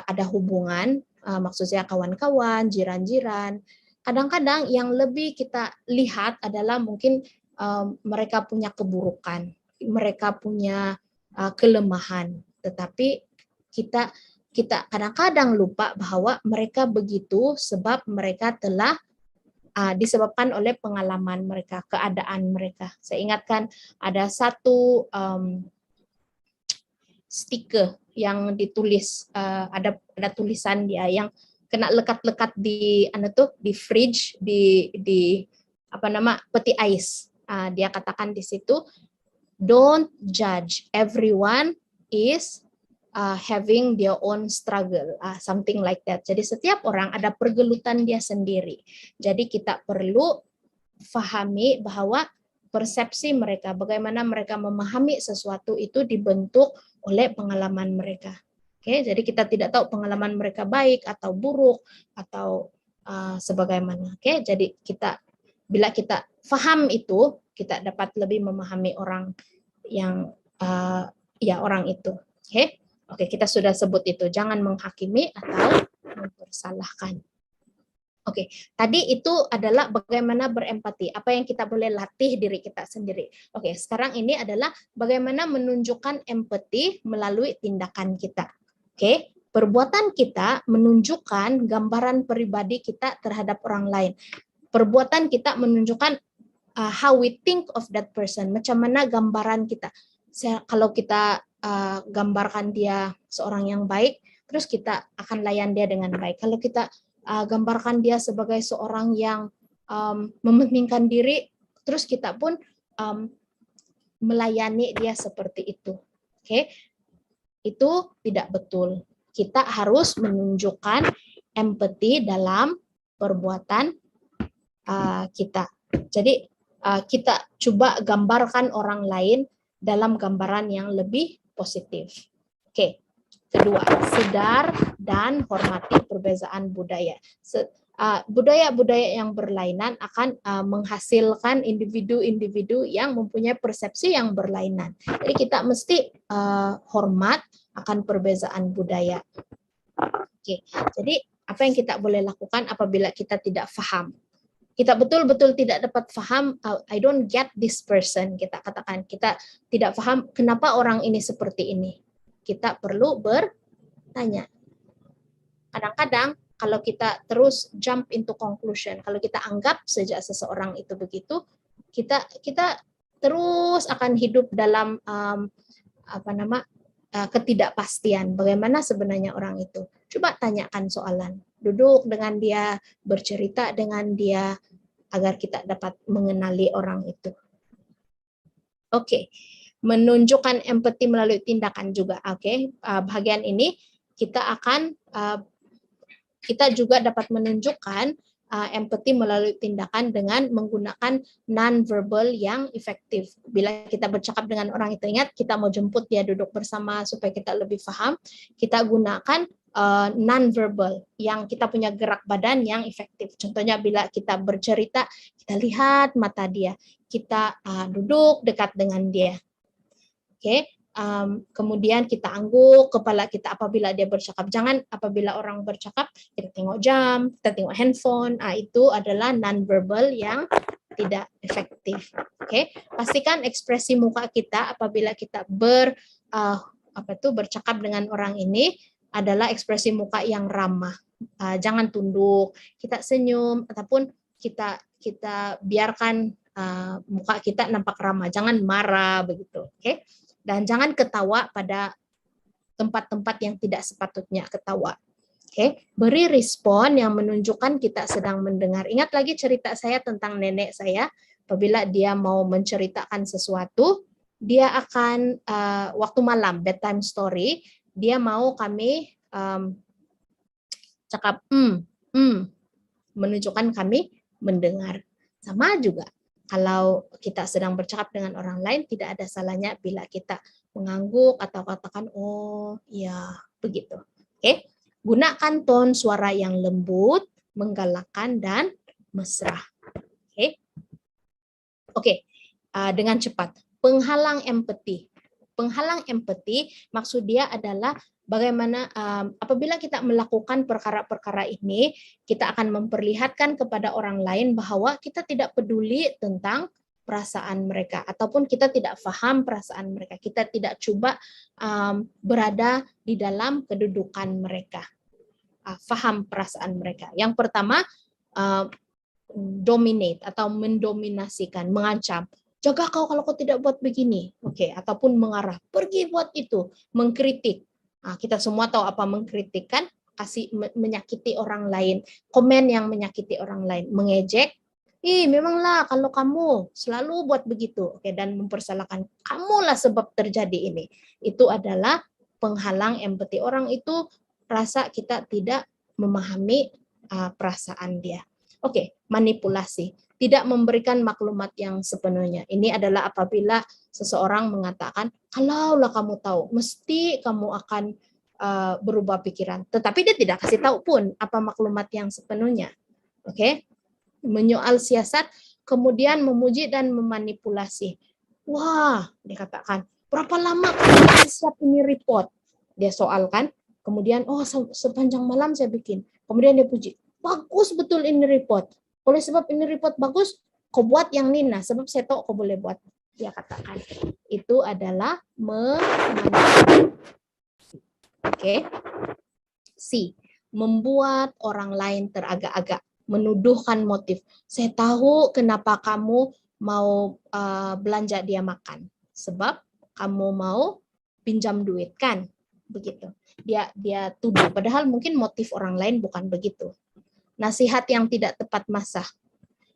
ada hubungan, maksudnya kawan-kawan, jiran-jiran, kadang-kadang yang lebih kita lihat adalah mungkin mereka punya keburukan, mereka punya kelemahan, tetapi kita kadang-kadang lupa bahwa mereka begitu sebab mereka telah disebabkan oleh pengalaman mereka, keadaan mereka. Saya ingatkan ada satu stiker yang ditulis, ada tulisan dia yang kena lekat-lekat di fridge, di peti ais. Dia katakan di situ, don't judge, everyone is having their own struggle, something like that. Jadi setiap orang ada pergelutan dia sendiri. Jadi kita perlu fahami bahwa persepsi mereka, bagaimana mereka memahami sesuatu itu dibentuk oleh pengalaman mereka. Oke, jadi kita tidak tahu pengalaman mereka baik atau buruk atau sebagaimana. Oke, jadi bila kita faham itu, kita dapat lebih memahami orang yang orang itu. Oke, kita sudah sebut itu, jangan menghakimi atau mempersalahkan. Oke, tadi itu adalah bagaimana berempati, apa yang kita boleh latih diri kita sendiri. Oke, sekarang ini adalah bagaimana menunjukkan empati melalui tindakan kita. Oke, perbuatan kita menunjukkan gambaran pribadi kita terhadap orang lain. Perbuatan kita menunjukkan how we think of that person, macam mana gambaran kita. Kalau kita gambarkan dia seorang yang baik, terus kita akan layan dia dengan baik. Kalau kita gambarkan dia sebagai seorang yang mementingkan diri, terus kita pun melayani dia seperti itu. Oke, itu tidak betul. Kita harus menunjukkan empati dalam perbuatan kita. Jadi kita coba gambarkan orang lain dalam gambaran yang lebih positif. Oke. Kedua, sadar dan hormati perbedaan budaya. Budaya-budaya yang berlainan akan menghasilkan individu-individu yang mempunyai persepsi yang berlainan. Jadi kita mesti hormat akan perbedaan budaya. Oke, jadi apa yang kita boleh lakukan apabila kita tidak paham? Kita betul-betul tidak dapat paham, I don't get this person, kita katakan. Kita tidak paham kenapa orang ini seperti ini. Kita perlu bertanya. Kadang-kadang kalau kita terus jump into conclusion, kalau kita anggap saja seseorang itu begitu, kita terus akan hidup dalam ketidakpastian. Bagaimana sebenarnya orang itu? Coba tanyakan soalan. Duduk dengan dia, bercerita dengan dia, agar kita dapat mengenali orang itu. Oke. Menunjukkan empati melalui tindakan juga. Oke, bagian ini kita juga dapat menunjukkan empati melalui tindakan dengan menggunakan non-verbal yang efektif. Bila kita bercakap dengan orang itu, ingat kita mau jemput dia duduk bersama supaya kita lebih paham, kita gunakan non-verbal yang kita punya gerak badan yang efektif. Contohnya bila kita bercerita, kita lihat mata dia, kita duduk dekat dengan dia. Oke, kemudian kita angguk kepala kita apabila dia bercakap. Jangan apabila orang bercakap kita tengok jam, kita tengok handphone. Itu adalah non-verbal yang tidak efektif. Oke, pastikan ekspresi muka kita apabila kita bercakap dengan orang ini adalah ekspresi muka yang ramah. Jangan tunduk, kita senyum ataupun kita biarkan muka kita nampak ramah, jangan marah begitu. Oke. Dan jangan ketawa pada tempat-tempat yang tidak sepatutnya ketawa. Oke, beri respon yang menunjukkan kita sedang mendengar. Ingat lagi cerita saya tentang nenek saya. Apabila dia mau menceritakan sesuatu, dia akan waktu malam bedtime story, dia mau kami cakap menunjukkan kami mendengar. Sama juga. Kalau kita sedang bercakap dengan orang lain, tidak ada salahnya bila kita mengangguk atau katakan, oh ya, begitu. Oke, gunakan ton suara yang lembut, menggalakkan, dan mesra. Oke, dengan cepat. Penghalang empati. Penghalang empati maksud dia adalah bagaimana apabila kita melakukan perkara-perkara ini, kita akan memperlihatkan kepada orang lain bahwa kita tidak peduli tentang perasaan mereka, ataupun kita tidak paham perasaan mereka. Kita tidak coba berada di dalam kedudukan mereka, paham perasaan mereka. Yang pertama, dominate atau mendominasikan, mengancam. Jaga kau kalau kau tidak buat begini, oke, ataupun mengarah, pergi buat itu, mengkritik. Nah, kita semua tahu apa mengkritik kan, kasih menyakiti orang lain, komen yang menyakiti orang lain, mengejek. Memanglah kalau kamu selalu buat begitu, oke, dan mempersalahkan kamulah sebab terjadi ini. Itu adalah penghalang empati. Orang itu rasa kita tidak memahami perasaan dia. Oke, manipulasi. Tidak memberikan maklumat yang sepenuhnya. Ini adalah apabila seseorang mengatakan, kalaulah kamu tahu, mesti kamu akan berubah pikiran. Tetapi dia tidak kasih tahu pun apa maklumat yang sepenuhnya. Oke, menyoal siasat, kemudian memuji dan memanipulasi. Wah, dia katakan, berapa lama kamu siap ini report? Dia soalkan. Kemudian, sepanjang malam saya bikin. Kemudian dia puji, bagus betul ini report. Oleh sebab ini report bagus, kau buat yang Nina, sebab saya tahu kau boleh buat. Dia katakan, itu adalah memanipulasi. Oke. C, membuat orang lain teragak-agak, menuduhkan motif. Saya tahu kenapa kamu mau belanja dia makan, sebab kamu mau pinjam duit kan, begitu. Dia tuduh, padahal mungkin motif orang lain bukan begitu. Nasihat yang tidak tepat masa.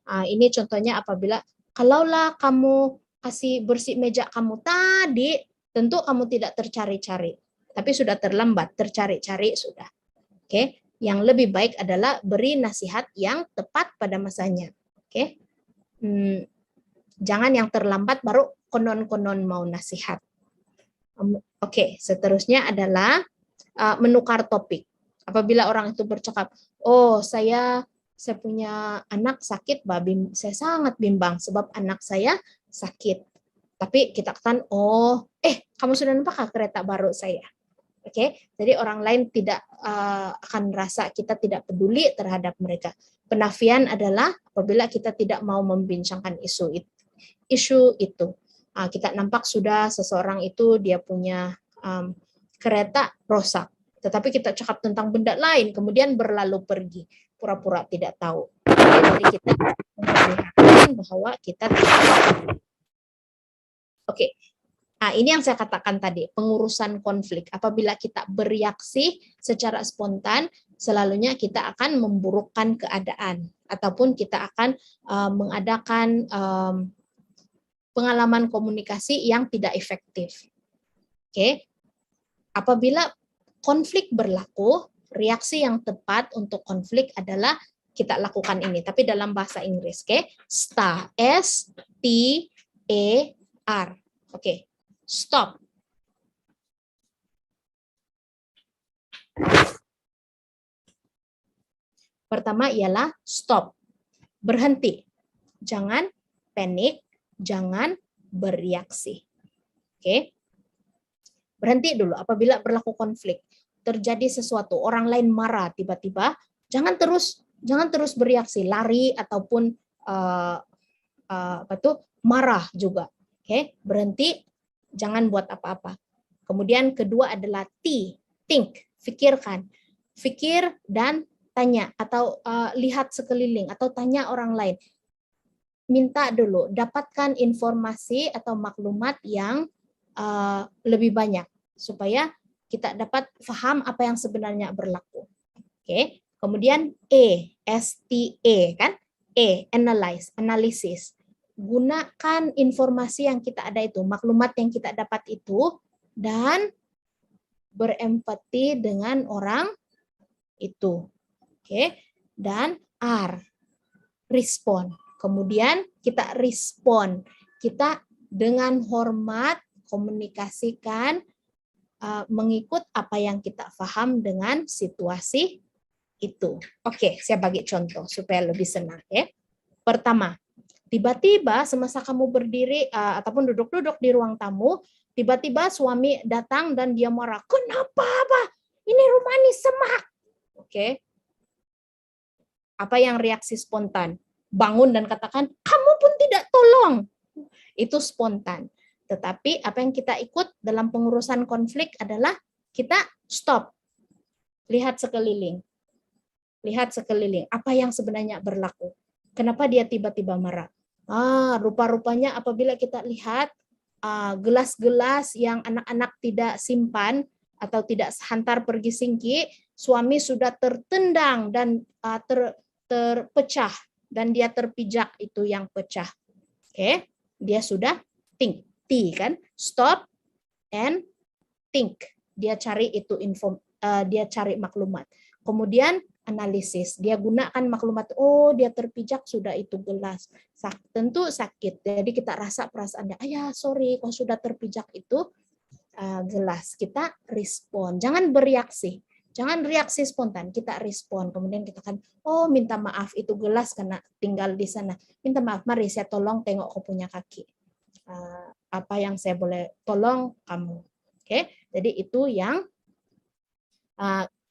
Ini contohnya apabila kalaulah kamu kasih bersih meja kamu tadi, tentu kamu tidak tercari-cari, tapi sudah terlambat, tercari-cari sudah. Oke, yang lebih baik adalah beri nasihat yang tepat pada masanya. Oke, jangan yang terlambat baru konon-konon mau nasihat. Oke, seterusnya adalah menukar topik. Apabila orang itu bercakap, saya punya anak sakit, saya sangat bimbang sebab anak saya sakit. Tapi kita katakan, kamu sudah nampak kereta baru saya. Oke, jadi orang lain tidak akan merasa kita tidak peduli terhadap mereka. Penafian adalah apabila kita tidak mau membincangkan isu itu. Kita nampak sudah seseorang itu dia punya kereta rusak, tetapi kita cakap tentang benda lain, kemudian berlalu pergi, pura-pura tidak tahu. Jadi kita memperlihatkan bahwa kita tidak tahu. Oke. Ini yang saya katakan tadi, pengurusan konflik. Apabila kita bereaksi secara spontan, selalunya kita akan memburukkan keadaan, ataupun kita akan mengadakan pengalaman komunikasi yang tidak efektif. Oke. Apabila konflik berlaku, reaksi yang tepat untuk konflik adalah kita lakukan ini, tapi dalam bahasa Inggris, oke? STAR, S-T-E-R. Oke. Stop. Pertama ialah stop. Berhenti. Jangan panik, jangan bereaksi. Oke. Berhenti dulu apabila berlaku konflik. Terjadi sesuatu, orang lain marah tiba-tiba, jangan terus bereaksi, lari ataupun marah juga. Oke, berhenti. Jangan buat apa-apa. Kemudian kedua adalah think, fikirkan. Fikir dan tanya atau lihat sekeliling atau tanya orang lain. Minta dulu, dapatkan informasi atau maklumat yang lebih banyak supaya kita dapat paham apa yang sebenarnya berlaku. Oke. Kemudian S-T-A kan? Analisis. Gunakan informasi yang kita ada itu, maklumat yang kita dapat itu, dan berempati dengan orang itu. Oke. Dan R, respon. Kemudian kita respon. Kita dengan hormat komunikasikan mengikut apa yang kita paham dengan situasi itu. Oke, saya bagi contoh supaya lebih senang. Ya. Pertama, Tiba-tiba semasa kamu berdiri ataupun duduk-duduk di ruang tamu, tiba-tiba suami datang dan dia marah. Kenapa, Pak? Ini rumah ini semak. Oke. Apa yang reaksi spontan? Bangun dan katakan, kamu pun tidak tolong. Itu spontan. Tetapi apa yang kita ikut dalam pengurusan konflik adalah kita stop. Lihat sekeliling. Lihat sekeliling. Apa yang sebenarnya berlaku? Kenapa dia tiba-tiba marah? Rupa-rupanya apabila kita lihat gelas-gelas yang anak-anak tidak simpan atau tidak hantar pergi singki, suami sudah tertendang dan terpecah dan dia terpijak itu yang pecah. Oke, dia sudah think, kan? Stop and think. Dia cari itu dia cari maklumat. Kemudian analisis, dia gunakan maklumat, oh dia terpijak sudah itu gelas, tentu sakit, jadi kita rasa perasaannya, sorry kalau sudah terpijak itu gelas, kita respon, jangan bereaksi, jangan reaksi spontan, kita respon, kemudian kita kan, oh minta maaf itu gelas karena tinggal di sana, minta maaf, mari saya tolong tengok kau punya kaki, apa yang saya boleh tolong kamu, oke, jadi itu yang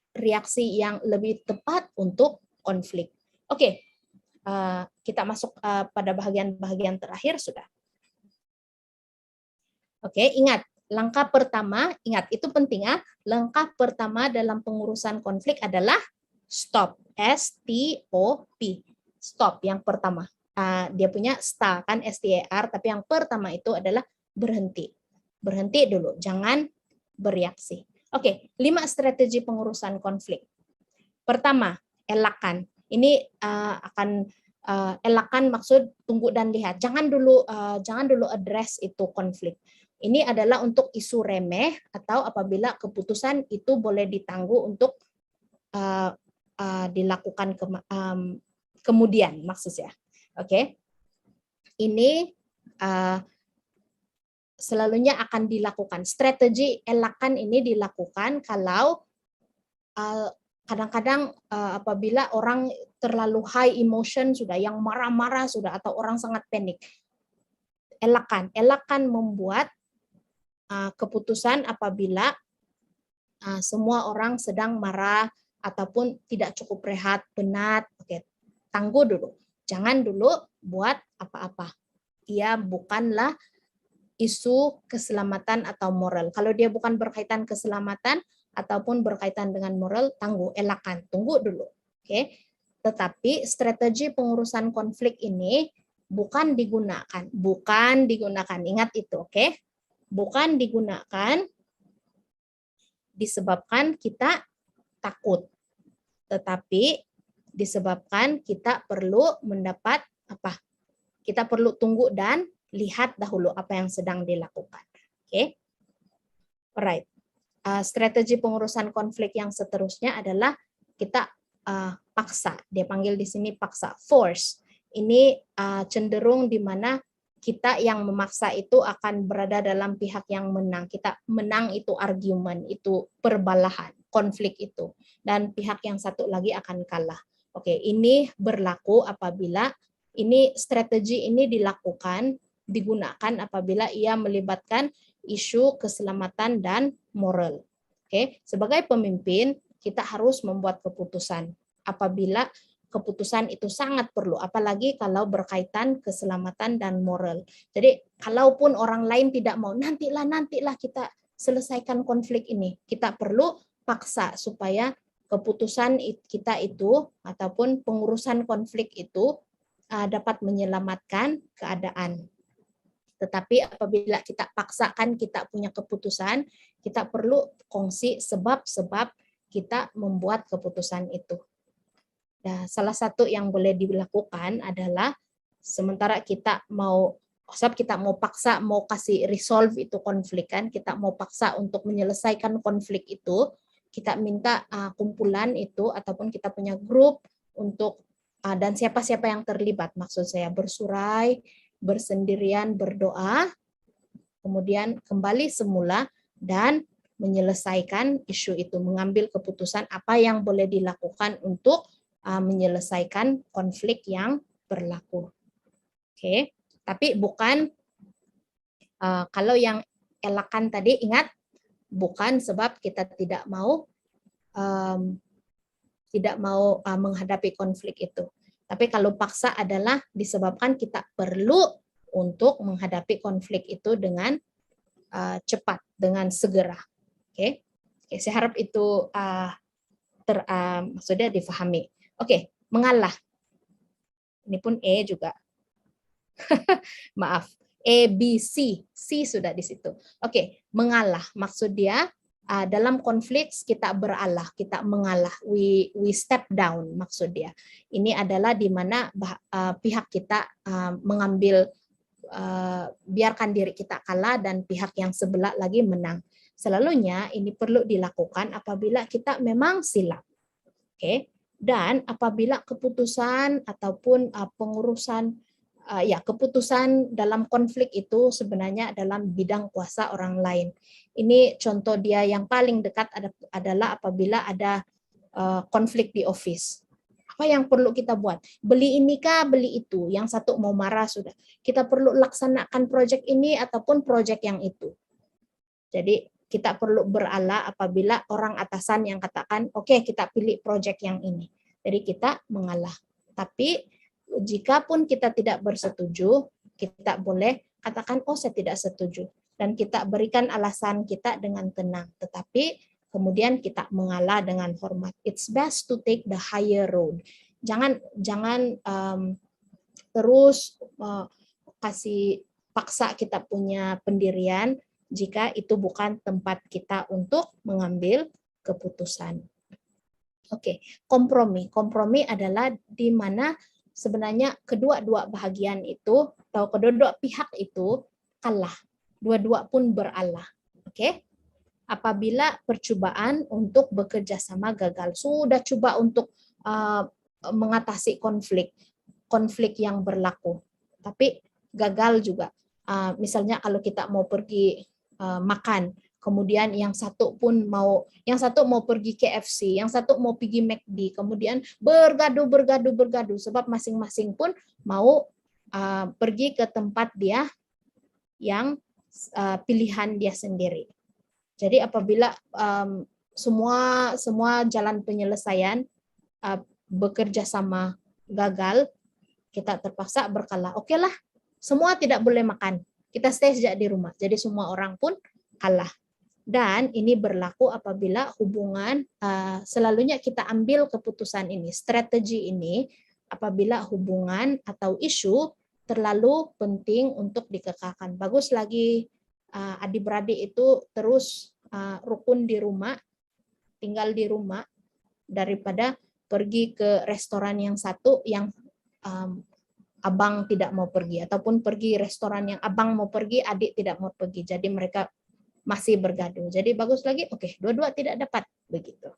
reaksi yang lebih tepat untuk konflik. Oke, kita masuk pada bagian-bagian terakhir sudah. Oke, ingat langkah pertama, ingat itu penting ya. Langkah pertama dalam pengurusan konflik adalah stop, S-T-O-P, stop yang pertama. Dia punya sta kan S-T-A-R, tapi yang pertama itu adalah berhenti. Berhenti dulu, jangan bereaksi. Oke, 5 strategi pengurusan konflik. Pertama, elakan. Ini akan elakan maksud tunggu dan lihat. Jangan dulu address itu konflik. Ini adalah untuk isu remeh atau apabila keputusan itu boleh ditangguh untuk dilakukan kemudian maksudnya. Oke. Ini selalunya akan dilakukan. Strategi elakan ini dilakukan kalau kadang-kadang apabila orang terlalu high emotion sudah, yang marah-marah sudah, atau orang sangat panik. Elakan membuat keputusan apabila semua orang sedang marah ataupun tidak cukup rehat, penat. Oke, tangguh dulu. Jangan dulu buat apa-apa. Ia bukanlah isu keselamatan atau moral. Kalau dia bukan berkaitan keselamatan ataupun berkaitan dengan moral, tangguh, elakan, tunggu dulu. Oke. Tetapi strategi pengurusan konflik ini bukan digunakan, ingat itu, oke? Bukan digunakan disebabkan kita takut. Tetapi disebabkan kita perlu mendapat apa? Kita perlu tunggu dan lihat dahulu apa yang sedang dilakukan. Oke. Alright. Strategi pengurusan konflik yang seterusnya adalah kita paksa. Dia panggil di sini paksa, force. Ini cenderung di mana kita yang memaksa itu akan berada dalam pihak yang menang. Kita menang itu argumen, itu perbalahan, konflik itu. Dan pihak yang satu lagi akan kalah. Oke, ini berlaku apabila strategi ini digunakan apabila ia melibatkan isu keselamatan dan moral. Oke, sebagai pemimpin kita harus membuat keputusan apabila keputusan itu sangat perlu, apalagi kalau berkaitan keselamatan dan moral. Jadi, kalaupun orang lain tidak mau, nantilah kita selesaikan konflik ini. Kita perlu paksa supaya keputusan kita itu ataupun pengurusan konflik itu dapat menyelamatkan keadaan. Tetapi apabila kita paksakan kita punya keputusan, kita perlu kongsi sebab-sebab kita membuat keputusan itu. Nah, salah satu yang boleh dilakukan adalah sementara kita mau paksa, mau kasih resolve itu konflik kan, kita mau paksa untuk menyelesaikan konflik itu, kita minta kumpulan itu ataupun kita punya grup untuk dan siapa-siapa yang terlibat, maksud saya bersurai, bersendirian, berdoa, kemudian kembali semula dan menyelesaikan isu itu, mengambil keputusan apa yang boleh dilakukan untuk menyelesaikan konflik yang berlaku. Oke, tapi bukan kalau yang elakan tadi ingat bukan sebab kita tidak mau menghadapi konflik itu. Tapi kalau paksa adalah disebabkan kita perlu untuk menghadapi konflik itu dengan cepat, dengan segera. Oke, saya harap itu maksudnya difahami. Oke, mengalah. Ini pun E juga. Maaf. A, B, C. C sudah di situ. Oke, mengalah. Maksud dia dalam konflik kita beralah, kita mengalah. We step down maksud dia. Ini adalah di mana pihak kita mengambil biarkan diri kita kalah dan pihak yang sebelah lagi menang. Selalunya ini perlu dilakukan apabila kita memang silap. Oke. Dan apabila keputusan ataupun pengurusan keputusan dalam konflik itu sebenarnya dalam bidang kuasa orang lain. Ini contoh dia yang paling dekat adalah apabila ada konflik di office. Apa yang perlu kita buat? Beli ini kah, beli itu. Yang satu mau marah sudah. Kita perlu laksanakan proyek ini ataupun proyek yang itu. Jadi kita perlu beralah apabila orang atasan yang katakan, oke, kita pilih proyek yang ini. Jadi kita mengalah. Tapi jika pun kita tidak bersetuju, kita boleh katakan, oh saya tidak setuju. Dan kita berikan alasan kita dengan tenang. Tetapi kemudian kita mengalah dengan hormat. It's best to take the higher road. Jangan terus kasih paksa kita punya pendirian jika itu bukan tempat kita untuk mengambil keputusan. Oke, kompromi. Kompromi adalah di mana sebenarnya kedua-dua bahagian itu atau kedua-dua pihak itu kalah. Dua-dua pun beralah. Oke? Apabila percobaan untuk bekerja sama gagal, sudah coba untuk mengatasi konflik yang berlaku, tapi gagal juga. Misalnya kalau kita mau pergi makan, kemudian yang satu mau pergi KFC, yang satu mau pergi McD, kemudian bergaduh sebab masing-masing pun mau pergi ke tempat dia yang pilihan dia sendiri. Jadi apabila semua jalan penyelesaian bekerja sama gagal, kita terpaksa berkalah. Oke lah, semua tidak boleh makan. Kita stay saja di rumah. Jadi semua orang pun kalah. Dan ini berlaku apabila hubungan, selalunya kita ambil keputusan ini, strategi ini, apabila hubungan atau isu terlalu penting untuk dikekalkan. Bagus lagi adik-beradik itu terus rukun di rumah, tinggal di rumah, daripada pergi ke restoran yang satu yang abang tidak mau pergi, ataupun pergi restoran yang abang mau pergi, adik tidak mau pergi. Jadi mereka masih bergaduh. Jadi bagus lagi, oke, dua-dua tidak dapat begitu.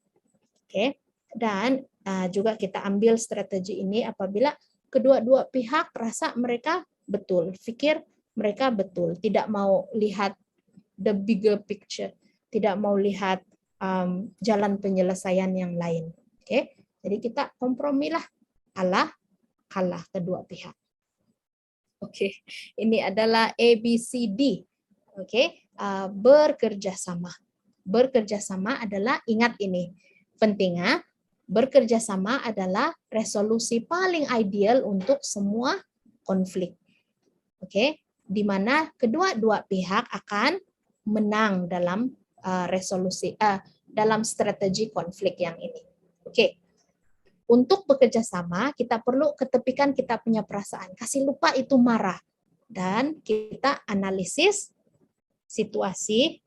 Oke. Dan juga kita ambil strategi ini apabila kedua-dua pihak rasa mereka betul, pikir mereka betul, tidak mau lihat the bigger picture, tidak mau lihat jalan penyelesaian yang lain. Oke. Jadi kita kompromilah, kalah kedua pihak. Oke. Ini adalah ABCD. Oke. Bekerja sama. Bekerja sama adalah, ingat ini pentingnya, bekerja sama adalah resolusi paling ideal untuk semua konflik. Oke, di mana kedua-dua pihak akan menang dalam dalam strategi konflik yang ini. Oke. Untuk bekerja sama, kita perlu ketepikan kita punya perasaan. Kasih lupa itu marah. Dan kita analisis situasi,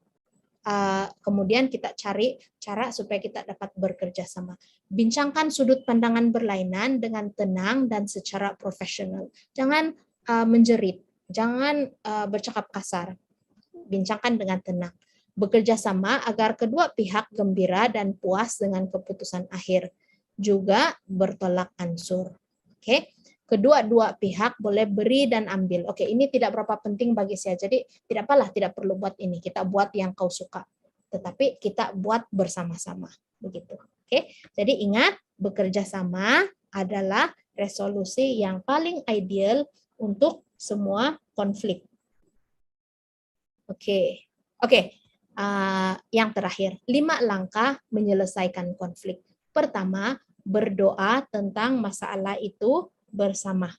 kemudian kita cari cara supaya kita dapat bekerja sama. Bincangkan sudut pandangan berlainan dengan tenang dan secara profesional. Jangan menjerit, jangan bercakap kasar. Bincangkan dengan tenang. Bekerja sama agar kedua pihak gembira dan puas dengan keputusan akhir. Juga bertolak ansur. Oke. Kedua-dua pihak boleh beri dan ambil. Oke, ini tidak berapa penting bagi saya. Jadi tidak apalah, tidak perlu buat ini. Kita buat yang kau suka. Tetapi kita buat bersama-sama. Begitu. Oke. Jadi ingat, bekerja sama adalah resolusi yang paling ideal untuk semua konflik. Oke. Yang terakhir, 5 langkah menyelesaikan konflik. Pertama, berdoa tentang masalah itu bersama.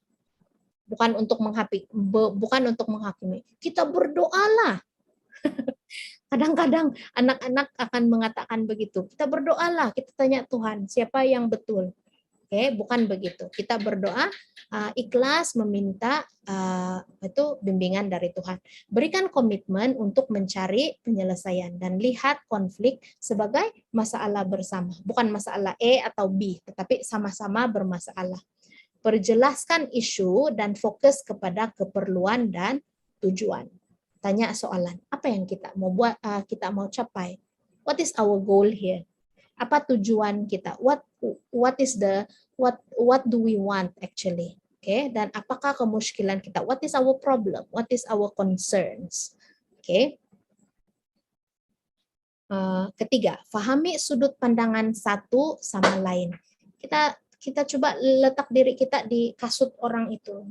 Bukan untuk menghakimi. Kita berdoalah. Kadang-kadang anak-anak akan mengatakan begitu. Kita berdoalah, kita tanya Tuhan, siapa yang betul. Oke, bukan begitu. Kita berdoa ikhlas meminta itu bimbingan dari Tuhan. Berikan komitmen untuk mencari penyelesaian dan lihat konflik sebagai masalah bersama, bukan masalah A atau B, tetapi sama-sama bermasalah. Perjelaskan isu dan fokus kepada keperluan dan tujuan. Tanya soalan, apa yang kita mau buat, kita mau capai? What is our goal here? Apa tujuan kita? What do we want actually? Okay, dan apakah kemuskilan kita? What is our problem? What is our concerns? Okay. Ketiga, fahami sudut pandangan satu sama lain. Kita coba letak diri kita di kasut orang itu,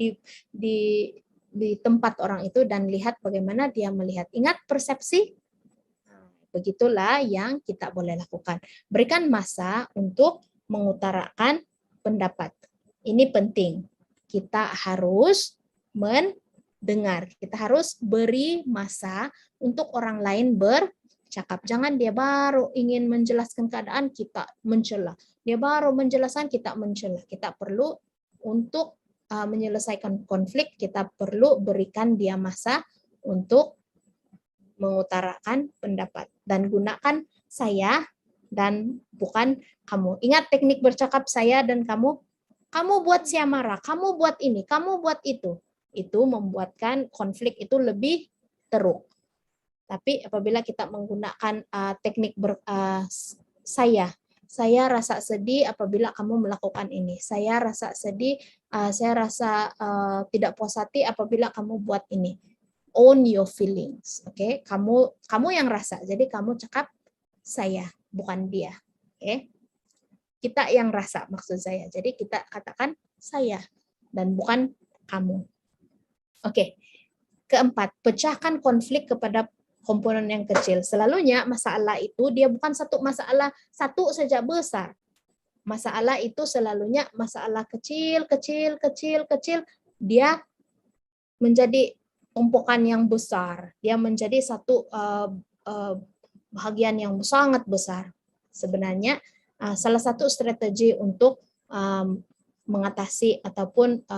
di tempat orang itu dan lihat bagaimana dia melihat. Ingat persepsi. Begitulah yang kita boleh lakukan. Berikan masa untuk mengutarakan pendapat. Ini penting. Kita harus mendengar. Kita harus beri masa untuk orang lain bercakap. Jangan dia baru ingin menjelaskan keadaan, kita mencela. Dia baru menjelaskan, kita mencela. Kita perlu untuk menyelesaikan konflik, kita perlu berikan dia masa untuk mengutarakan pendapat dan gunakan saya dan bukan kamu. Ingat teknik bercakap saya dan kamu. Kamu buat saya marah, kamu buat ini, kamu buat itu. Itu membuatkan konflik itu lebih teruk. Tapi apabila kita menggunakan teknik saya rasa sedih apabila kamu melakukan ini. Saya rasa sedih, saya rasa tidak puas hati apabila kamu buat ini. Own your feelings, oke? Okay? Kamu yang rasa, jadi kamu cakap saya, bukan dia, oke? Okay? Kita yang rasa maksud saya, jadi kita katakan saya dan bukan kamu. Oke, okay. Keempat, pecahkan konflik kepada komponen yang kecil. Selalunya masalah itu dia bukan satu masalah satu saja besar. Masalah itu selalunya masalah kecil, dia menjadi tumpukan yang besar, dia menjadi satu bahagian yang sangat besar. Sebenarnya salah satu strategi untuk mengatasi ataupun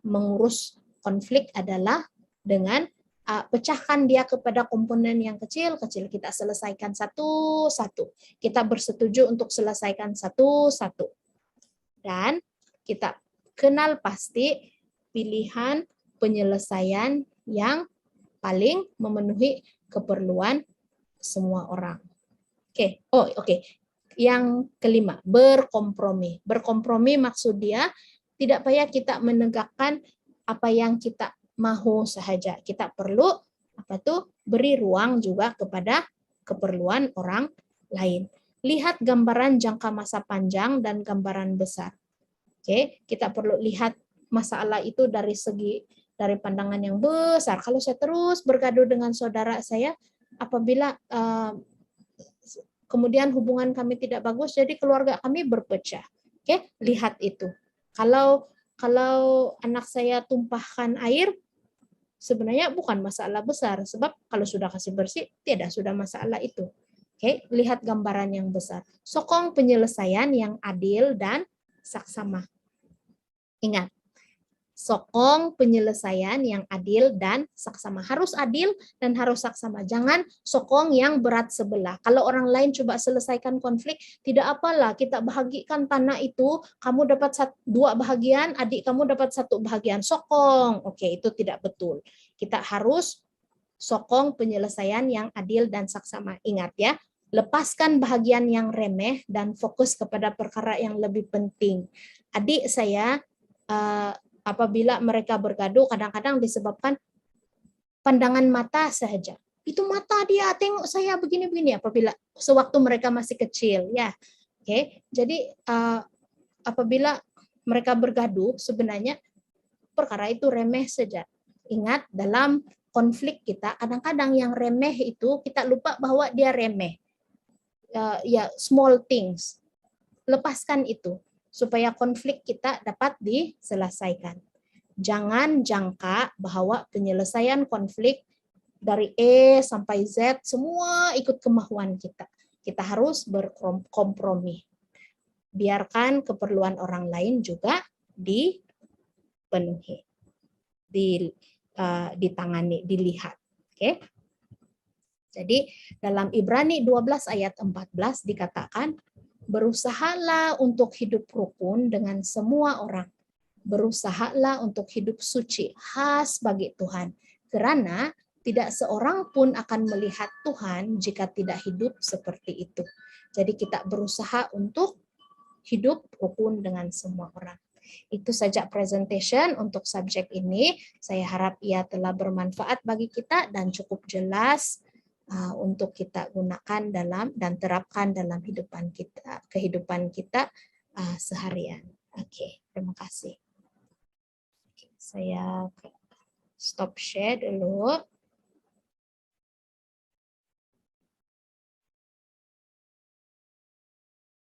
mengurus konflik adalah dengan pecahkan dia kepada komponen yang kecil-kecil. Kita selesaikan satu-satu. Kita bersetuju untuk selesaikan satu-satu. Dan kita kenal pasti pilihan penyelesaian yang paling memenuhi keperluan semua orang. Oke. Yang kelima, berkompromi. Berkompromi maksud dia tidak payah kita menegakkan apa yang kita mau saja. Kita perlu beri ruang juga kepada keperluan orang lain. Lihat gambaran jangka masa panjang dan gambaran besar. Oke, kita perlu lihat masalah itu dari pandangan yang besar. Kalau saya terus bergaduh dengan saudara saya, apabila kemudian hubungan kami tidak bagus, jadi keluarga kami berpecah. Oke, lihat itu. Kalau anak saya tumpahkan air, sebenarnya bukan masalah besar, sebab kalau sudah kasih bersih, tidak sudah masalah itu. Oke, lihat gambaran yang besar. Sokong penyelesaian yang adil dan saksama. Ingat, sokong penyelesaian yang adil dan saksama. Harus adil dan harus saksama. Jangan sokong yang berat sebelah. Kalau orang lain coba selesaikan konflik, tidak apalah, kita bagikan tanah itu, kamu dapat 2 bahagian, adik kamu dapat 1 bahagian. Sokong. Oke, itu tidak betul. Kita harus sokong penyelesaian yang adil dan saksama. Ingat ya, lepaskan bahagian yang remeh dan fokus kepada perkara yang lebih penting. Adik saya apabila mereka bergaduh kadang-kadang disebabkan pandangan mata saja. Itu mata dia tengok saya begini-begini apabila sewaktu mereka masih kecil ya. Oke. Jadi apabila mereka bergaduh sebenarnya perkara itu remeh saja. Ingat, dalam konflik kita, kadang-kadang yang remeh itu kita lupa bahwa dia remeh. Ya, small things. Lepaskan itu supaya konflik kita dapat diselesaikan. Jangan jangka bahwa penyelesaian konflik dari E sampai Z semua ikut kemauan kita. Kita harus berkompromi. Biarkan keperluan orang lain juga dipenuhi, ditangani, dilihat. Oke. Jadi dalam Ibrani 12 ayat 14 dikatakan, berusahalah untuk hidup rukun dengan semua orang. Berusahalah untuk hidup suci, khas bagi Tuhan. Karena tidak seorang pun akan melihat Tuhan jika tidak hidup seperti itu. Jadi kita berusaha untuk hidup rukun dengan semua orang. Itu saja presentation untuk subjek ini. Saya harap ia telah bermanfaat bagi kita dan cukup jelas untuk kita gunakan dan terapkan dalam kehidupan kita seharian. Oke, terima kasih. Saya stop share dulu.